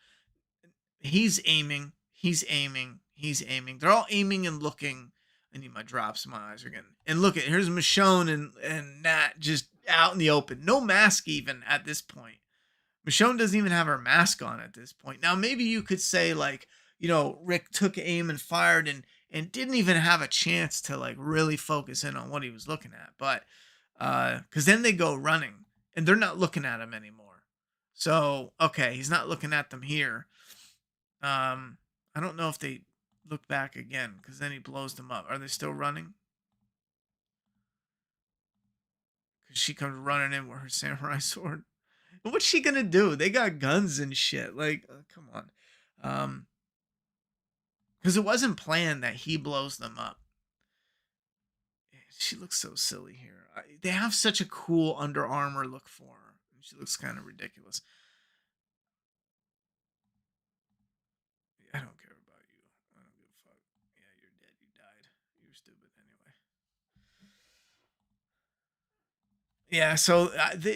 He's aiming. He's aiming. He's aiming. They're all aiming and looking. I need my drops. My eyes are getting. And look at, here's Michonne and Nat just out in the open. No mask even at this point. Michonne doesn't even have her mask on at this point. Now, maybe you could say, like, you know, Rick took aim and fired and didn't even have a chance to, like, really focus in on what he was looking at. But, because then they go running, and they're not looking at him anymore. So, okay, he's not looking at them here. I don't know if they look back again, because then he blows them up. Are they still running? Because she comes running in with her samurai sword. What's she gonna do? They got guns and shit. Like, come on. Because it wasn't planned that he blows them up. She looks so silly here. They have such a cool Under Armour look for her. She looks kind of ridiculous. I don't care about you. I don't give a fuck. Yeah, you're dead. You died. You're stupid anyway. Yeah, so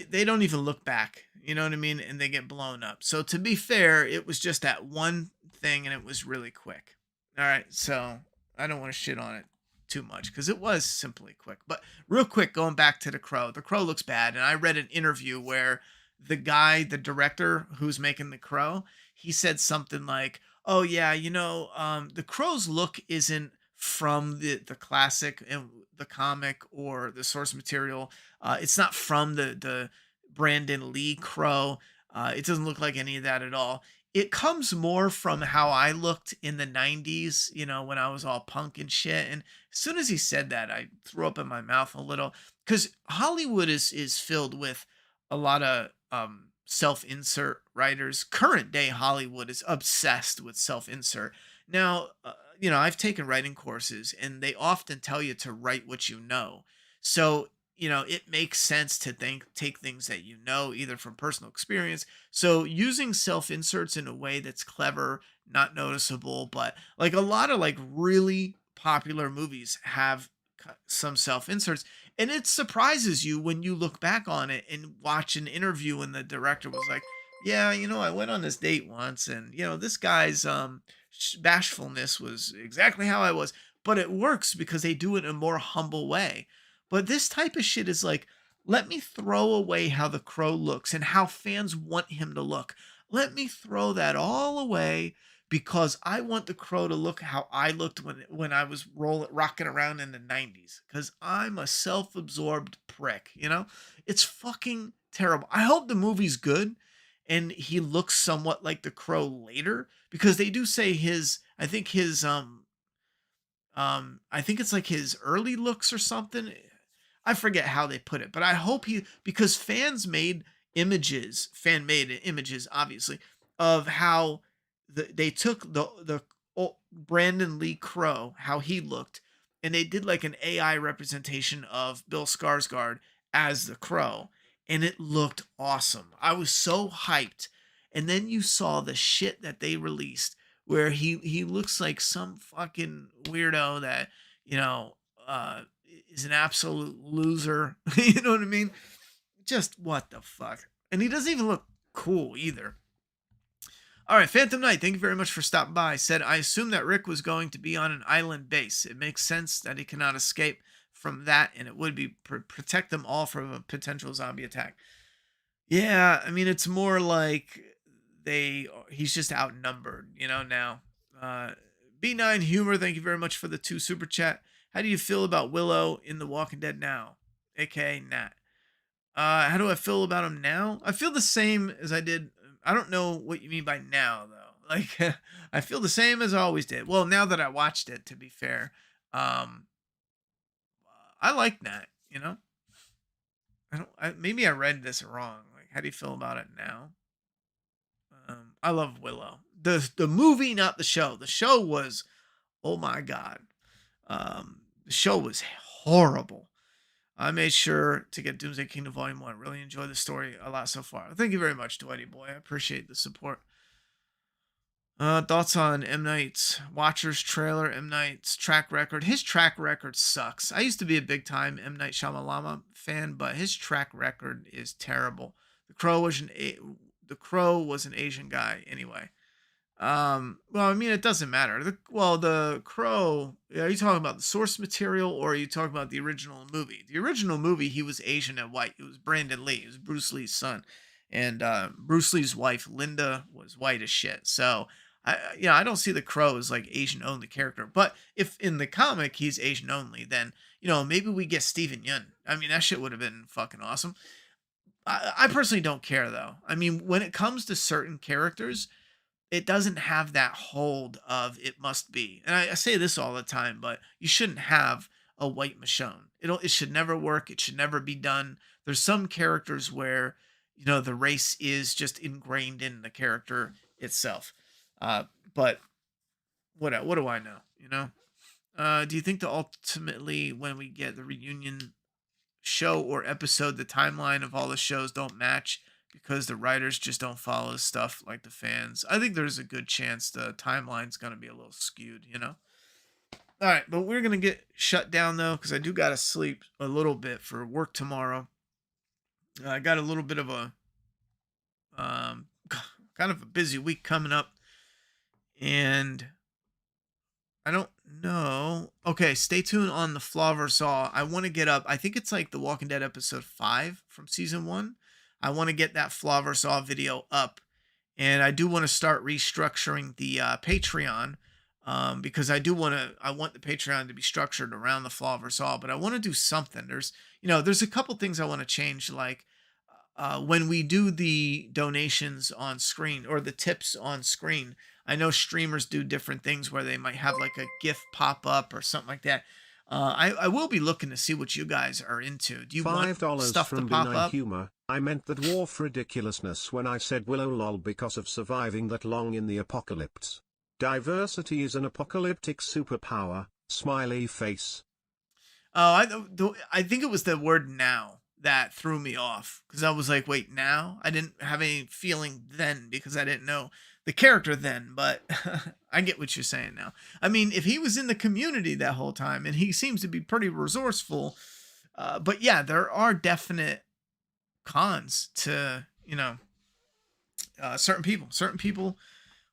they don't even look back. You know what I mean? And they get blown up. So to be fair, it was just that one thing, and it was really quick. All right, so I don't want to shit on it too much because it was simply quick. But real quick, going back to the Crow looks bad. And I read an interview where the guy, the director who's making the Crow, he said something like, "Oh yeah, you know, the Crow's look isn't from the classic and the comic or the source material. It's not from the Brandon Lee Crow. It doesn't look like any of that at all. It comes more from how I looked in the 90s, you know, when I was all punk and shit." And as soon as he said that, I threw up in my mouth a little because Hollywood is filled with a lot of self-insert writers. Current day Hollywood is obsessed with self-insert. Now, you know, I've taken writing courses and they often tell you to write what you know. So, you know, it makes sense to take things that you know either from personal experience. So using self inserts in a way that's clever, not noticeable, but like a lot of like really popular movies have some self inserts, and it surprises you when you look back on it and watch an interview and the director was like, "Yeah, you know, I went on this date once, and you know, this guy's bashfulness was exactly how I was." But it works because they do it in a more humble way. But this type of shit is like, let me throw away how the Crow looks and how fans want him to look. Let me throw that all away because I want the Crow to look how I looked when I was rocking around in the 90s. Because I'm a self-absorbed prick, you know? It's fucking terrible. I hope the movie's good and he looks somewhat like the Crow later because they do say I think it's like his early looks or something. I forget how they put it, but I hope because fan made images, obviously, of how they took the Brandon Lee Crow, how he looked, and they did like an AI representation of Bill Skarsgård as the Crow, and it looked awesome. I was so hyped. And then you saw the shit that they released where he looks like some fucking weirdo that, you know, is an absolute loser. You know what I mean? Just what the fuck? And he doesn't even look cool either. All right, Phantom Knight, thank you very much for stopping by. Said, I assume that Rick was going to be on an island base. It makes sense that he cannot escape from that, and it would be protect them all from a potential zombie attack. Yeah, I mean, it's more like he's just outnumbered, you know, now. B9 Humor, thank you very much for the 2 super chat. How do you feel about Willow in The Walking Dead now? AKA Nat. How do I feel about him now? I feel the same as I did. I don't know what you mean by now, though. Like, I feel the same as I always did. Well, now that I watched it, to be fair, I like Nat, you know? Maybe I read this wrong. Like, how do you feel about it now? I love Willow. The movie, not the show. The show was, oh my god. The show was horrible. I made sure to get Doomsday Kingdom Volume 1. Really enjoy the story a lot so far. Thank you very much, Dwighty Boy. I appreciate the support. Thoughts on M. Night's Watchers trailer, M. Night's track record. His track record sucks. I used to be a big time M. Night Shyamalan fan, but his track record is terrible. The Crow was an Asian guy anyway. Well, I mean, it doesn't matter. The Crow, are you talking about the source material or are you talking about the original movie? The original movie, he was Asian and white. It was Brandon Lee. It was Bruce Lee's son. And Bruce Lee's wife, Linda, was white as shit. So, I don't see the Crow as like Asian only character. But if in the comic he's Asian only, then, maybe we get Steven Yeun. I mean, that shit would have been fucking awesome. I personally don't care though. I mean, when it comes to certain characters, it doesn't have that hold of it must be. And I say this all the time, but you shouldn't have a white Michonne. It should never work. It should never be done. There's some characters where, the race is just ingrained in the character itself. But what do I know? Do you think that ultimately when we get the reunion show or episode, the timeline of all the shows don't match because the writers just don't follow stuff like the fans? I think there's a good chance the timeline's going to be a little skewed. All right, but we're going to get shut down though because I do got to sleep a little bit for work tomorrow. I got a little bit of a kind of a busy week coming up, and I don't know. Okay, stay tuned on the Flaw vs. All. I want to get up. I think it's like The Walking Dead episode 5 from season 1. I want to get that Flaw vs. All video up. And I do want to start restructuring the Patreon because I want the Patreon to be structured around the Flaw vs. All, but I want to do something. There's a couple things I want to change, like when we do the donations on screen or the tips on screen. I know streamers do different things where they might have like a GIF pop up or something like that. I will be looking to see what you guys are into. Do you want $5 stuff to from pop Benign up? Humor. I meant that dwarf ridiculousness when I said Willow lol because of surviving that long in the apocalypse. Diversity is an apocalyptic superpower, smiley face. Oh, I think it was the word now that threw me off because I was like, wait, now? I didn't have any feeling then because I didn't know the character then, but I get what you're saying now. I mean, if he was in the community that whole time and he seems to be pretty resourceful, but yeah, there are definite cons to, certain people. Certain people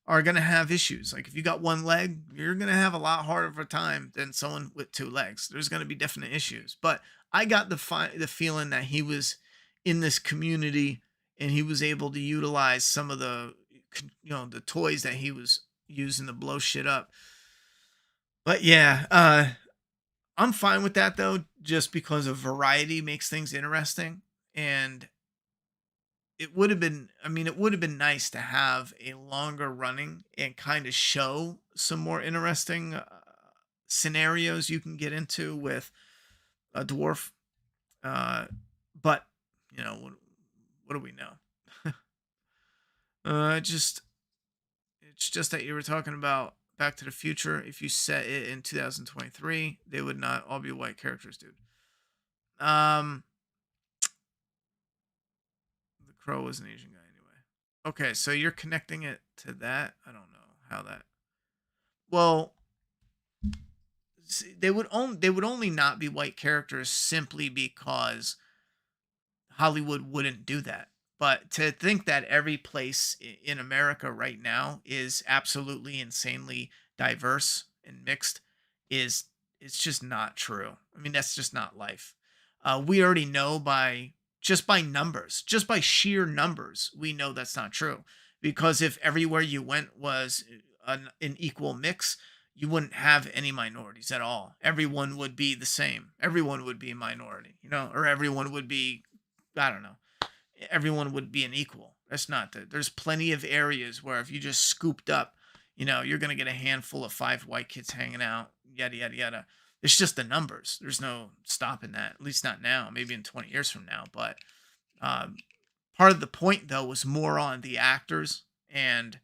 are going to have issues. Like if you got one leg, you're going to have a lot harder of a time than someone with two legs. There's going to be definite issues. But I got the feeling that he was in this community and he was able to utilize some of the toys that he was using to blow shit up. But yeah, I'm fine with that though, just because of variety makes things interesting. And it would have been nice to have a longer running and kind of show some more interesting scenarios you can get into with a dwarf. But what do we know? It's just that you were talking about Back to the Future. If you set it in 2023, they would not all be white characters, dude. The Crow was an Asian guy anyway. Okay, so you're connecting it to that. I don't know how that. Well, they would only not be white characters simply because Hollywood wouldn't do that. But to think that every place in America right now is absolutely insanely diverse and mixed it's just not true. I mean, that's just not life. We already know by numbers, just by sheer numbers, we know that's not true. Because if everywhere you went was an equal mix, you wouldn't have any minorities at all. Everyone would be the same. Everyone would be a minority, or everyone would be, I don't know. Everyone would be an equal. That's not there's plenty of areas where if you just scooped up, you're going to get a handful of 5 white kids hanging out, yada, yada, yada. It's just the numbers. There's no stopping that. At least not now. Maybe in 20 years from now. But um, part of the point though was more on the actors and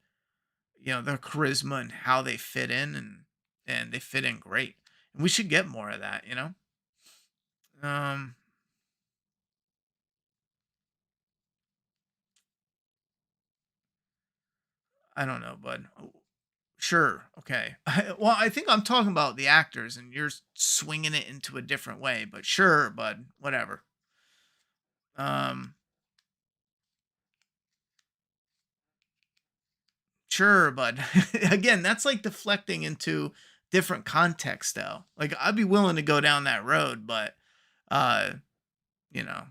their charisma and how they fit in, and they fit in great. And we should get more of that. Um, I don't know, bud. Sure. Okay. Well, I think I'm talking about the actors, and you're swinging it into a different way. But sure, bud. Whatever. Um, sure, bud. Again, that's like deflecting into different context, though. Like I'd be willing to go down that road, but uh, you know,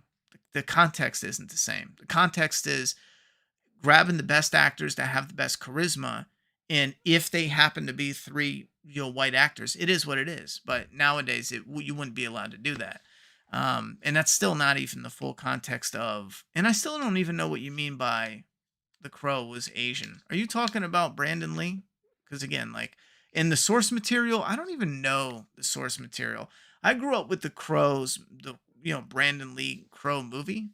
the context isn't the same. The context is grabbing the best actors that have the best charisma, and if they happen to be three white actors, it is what it is. But nowadays you wouldn't be allowed to do that. And that's still not even the full context of, and I still don't even know what you mean by the crow was Asian. Are you talking about Brandon Lee? Because again, like in the source material, I don't even know the source material. I grew up with the crows, the Brandon Lee Crow movie,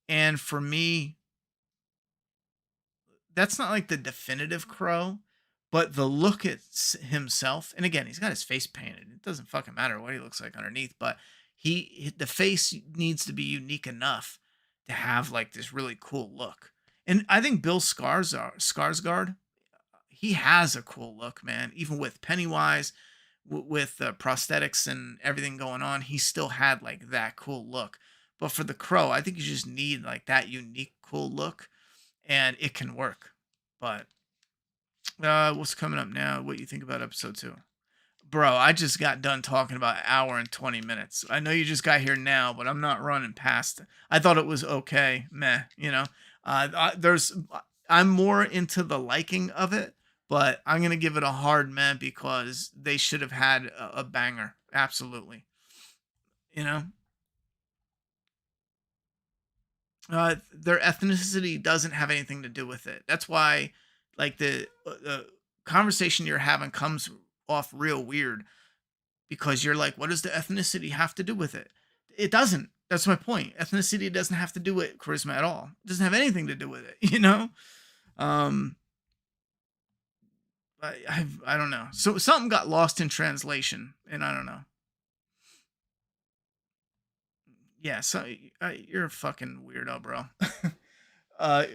and for me, that's not like the definitive crow, but the look at himself. And again, he's got his face painted. It doesn't fucking matter what he looks like underneath, but the face needs to be unique enough to have like this really cool look. And I think Bill Skarsgård, he has a cool look, man. Even with Pennywise, with prosthetics and everything going on, he still had like that cool look. But for the crow, I think you just need like that unique cool look, and it can work. But what's coming up now? What you think about episode 2? Bro, I just got done talking about an hour and 20 minutes. I know you just got here now, but I'm not running past it. I thought it was okay. Meh. I'm more into the liking of it, but I'm going to give it a hard meh because they should have had a banger. Absolutely. You know? Their ethnicity doesn't have anything to do with it. That's why, like the conversation you're having comes off real weird because you're like, what does the ethnicity have to do with it? It doesn't. That's my point. Ethnicity doesn't have to do with charisma at all. It doesn't have anything to do with it. Um, I don't know. So something got lost in translation, and I don't know. Yeah, so you're a fucking weirdo, bro. uh,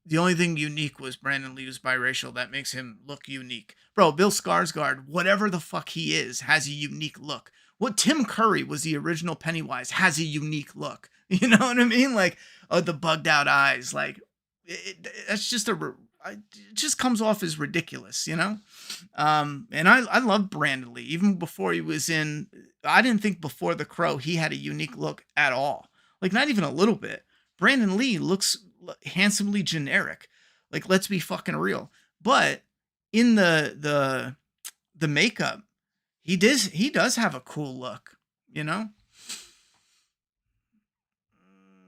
the only thing unique was Brandon Lee was biracial. That makes him look unique, bro. Bill Skarsgård, whatever the fuck he is, has a unique look. What Tim Curry was the original Pennywise has a unique look. You know what I mean? Like, oh, the bugged out eyes. Like, that's just it just comes off as ridiculous. And I love Brandon Lee even before he was in. I didn't think before The Crow he had a unique look at all. Like, not even a little bit. Brandon Lee looks handsomely generic. Like, let's be fucking real. But in the makeup, he does have a cool look, you know?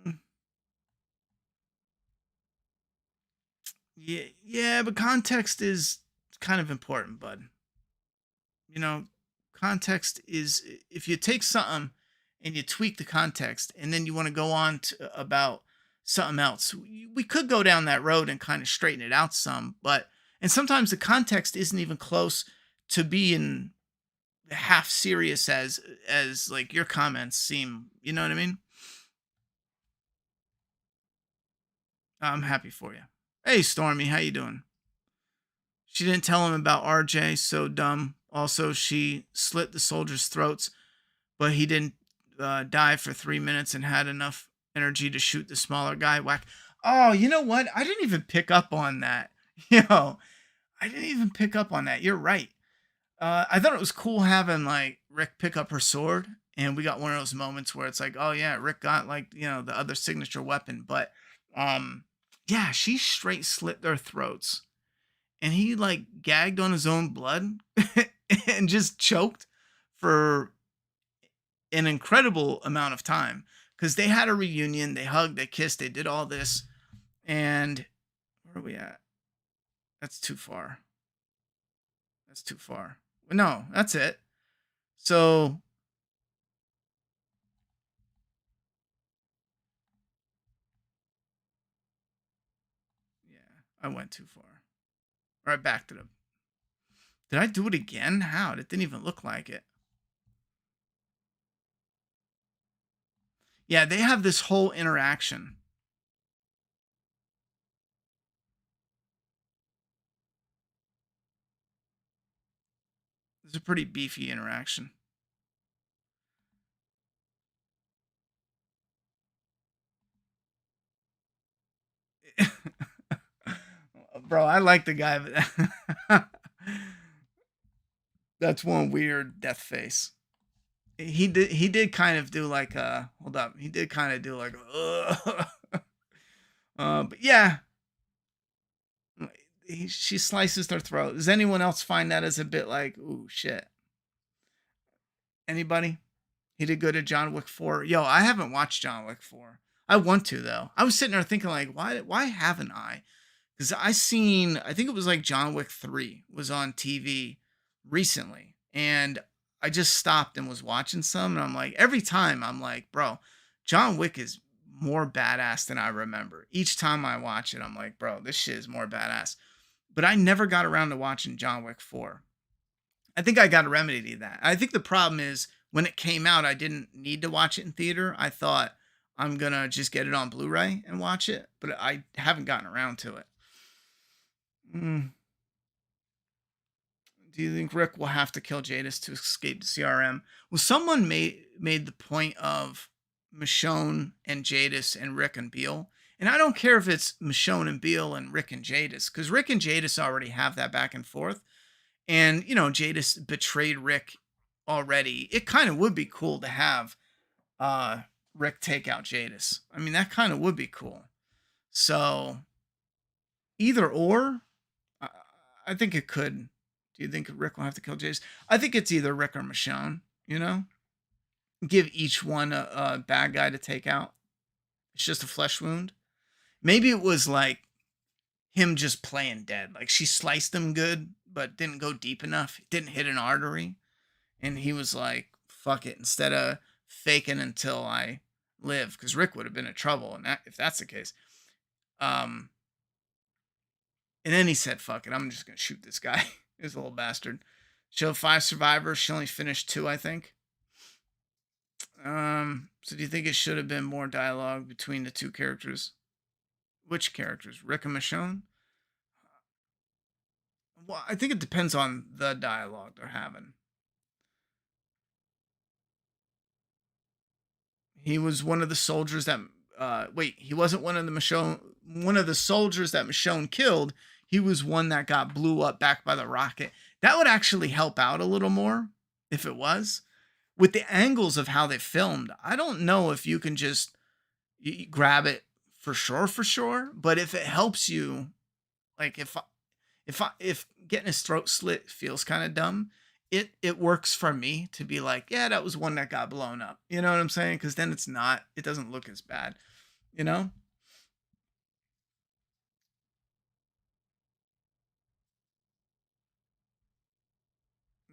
Mm, yeah, but context is kind of important, bud. You know, context is, if you take something and you tweak the context and then you want to go on to about something else, we could go down that road and kind of straighten it out some, but and sometimes the context isn't even close to being half serious as like your comments seem. You know what I mean? I'm happy for you. Hey Stormy, how you doing? She didn't tell him about RJ, so dumb. Also, she slit the soldiers' throats, but he didn't die for 3 minutes and had enough energy to shoot the smaller guy. Whack. Oh, you know what? I didn't even pick up on that. Yo, I didn't even pick up on that. You're right. I thought it was cool having like Rick pick up her sword, and we got one of those moments where it's like, oh yeah, Rick got like the other signature weapon, but um, yeah, she straight slit their throats, and he like gagged on his own blood and just choked for an incredible amount of time because they had a reunion, they hugged, they kissed, they did all this, and where are we at? That's too far. That's too far. No, that's it. So yeah, I went too far. Or I backed it up. Did I do it again? How? It didn't even look like it. Yeah, they have this whole interaction. It's a pretty beefy interaction. Bro, I like the guy, but that's one weird death face. He did kind of do like hold up. He did kind of do like but yeah, she slices their throat. Does anyone else find that as a bit like, ooh, shit? Anybody? He did good at John Wick 4. Yo, I haven't watched John Wick 4. I want to though. I was sitting there thinking like, why haven't I? Because I think it was like John Wick 3 was on TV recently. And I just stopped and was watching some. And I'm like, every time I'm like, bro, John Wick is more badass than I remember. Each time I watch it, I'm like, bro, this shit is more badass. But I never got around to watching John Wick 4. I think I got a remedy to that. I think the problem is when it came out, I didn't need to watch it in theater. I thought I'm going to just get it on Blu ray and watch it. But I haven't gotten around to it. Mm. Do you think Rick will have to kill Jadis to escape the CRM? Well, someone made the point of Michonne and Jadis and Rick and Beale. And I don't care if it's Michonne and Beale and Rick and Jadis, because Rick and Jadis already have that back and forth. And, Jadis betrayed Rick already. It kind of would be cool to have Rick take out Jadis. I mean, that kind of would be cool. So, either or, I think it could. Do you think Rick will have to kill Jadis? I think it's either Rick or Michonne, Give each one a bad guy to take out. It's just a flesh wound. Maybe it was like him just playing dead. Like she sliced him good, but didn't go deep enough. Didn't hit an artery. And he was like, fuck it. Instead of faking until I live. Because Rick would have been in trouble if that's the case. And then he said, fuck it. I'm just going to shoot this guy. This little bastard. Show 5 survivors. She only finished 2, I think. So do you think it should have been more dialogue between the two characters? Which characters? Rick and Michonne? Well, I think it depends on the dialogue they're having. He was one of the soldiers that he wasn't one of the soldiers that Michonne killed. He was one that got blew up back by the rocket. That would actually help out a little more if it was. With the angles of how they filmed, I don't know if you can just grab it for sure. But if it helps you, like if getting his throat slit feels kind of dumb, it works for me to be like, yeah, that was one that got blown up. You know what I'm saying? Because then it doesn't look as bad. You know?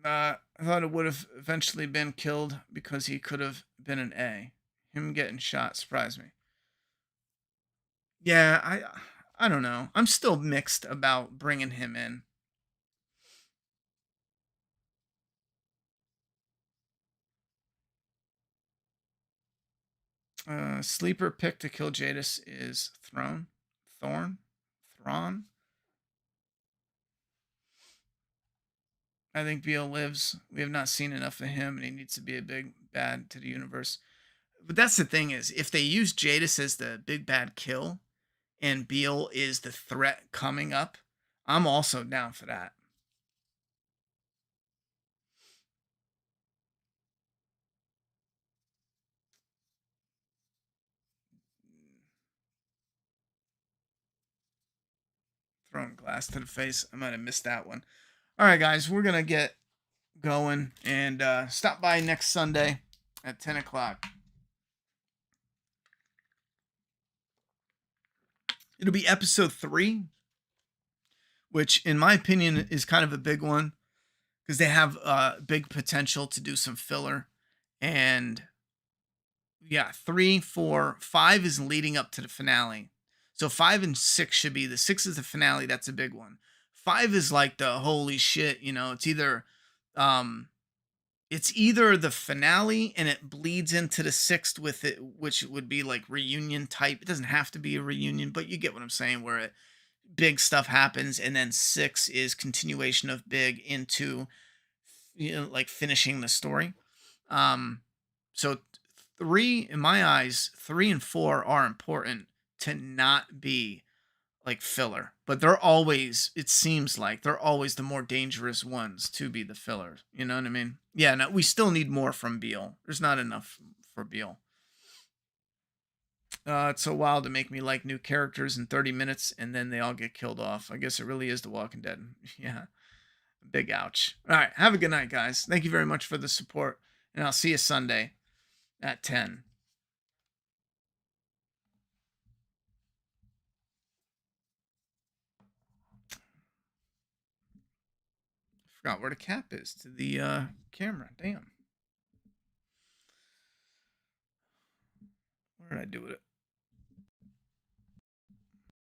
I thought it would have eventually been killed because he could have been an A. Him getting shot surprised me. Yeah, I don't know. I'm still mixed about bringing him in. Sleeper pick to kill Jadis is Thrawn. I think Beale lives. We have not seen enough of him, and he needs to be a big bad to the universe. But that's the thing is, if they use Jadis as the big bad kill, and Beale is the threat coming up, I'm also down for that. Throwing glass to the face. I might have missed that one. All right, guys, we're gonna get going and stop by next Sunday at 10 o'clock. It'll be episode 3, which in my opinion is kind of a big one because they have big potential to do some filler. And yeah, 3, 4, 5 is leading up to the finale. So 5 and 6 should be, the 6 is the finale. That's a big one. 5 is like the holy shit. Um, it's either the finale and it bleeds into the sixth with it, which would be like reunion type. It doesn't have to be a reunion, but you get what I'm saying, where big stuff happens, and then 6 is continuation of big into, like finishing the story. Um, so 3, in my eyes, 3 and 4 are important to not be like filler, but they're always, it seems like they're always the more dangerous ones to be the fillers. You know what I mean? Yeah, no, we still need more from Beale. There's not enough for Beale. It's so wild to make me like new characters in 30 minutes and then they all get killed off. I guess it really is The Walking Dead. Yeah. Big ouch. All right. Have a good night, guys. Thank you very much for the support. And I'll see you Sunday at 10. Forgot where the cap is to the camera. Damn. What did I do with it?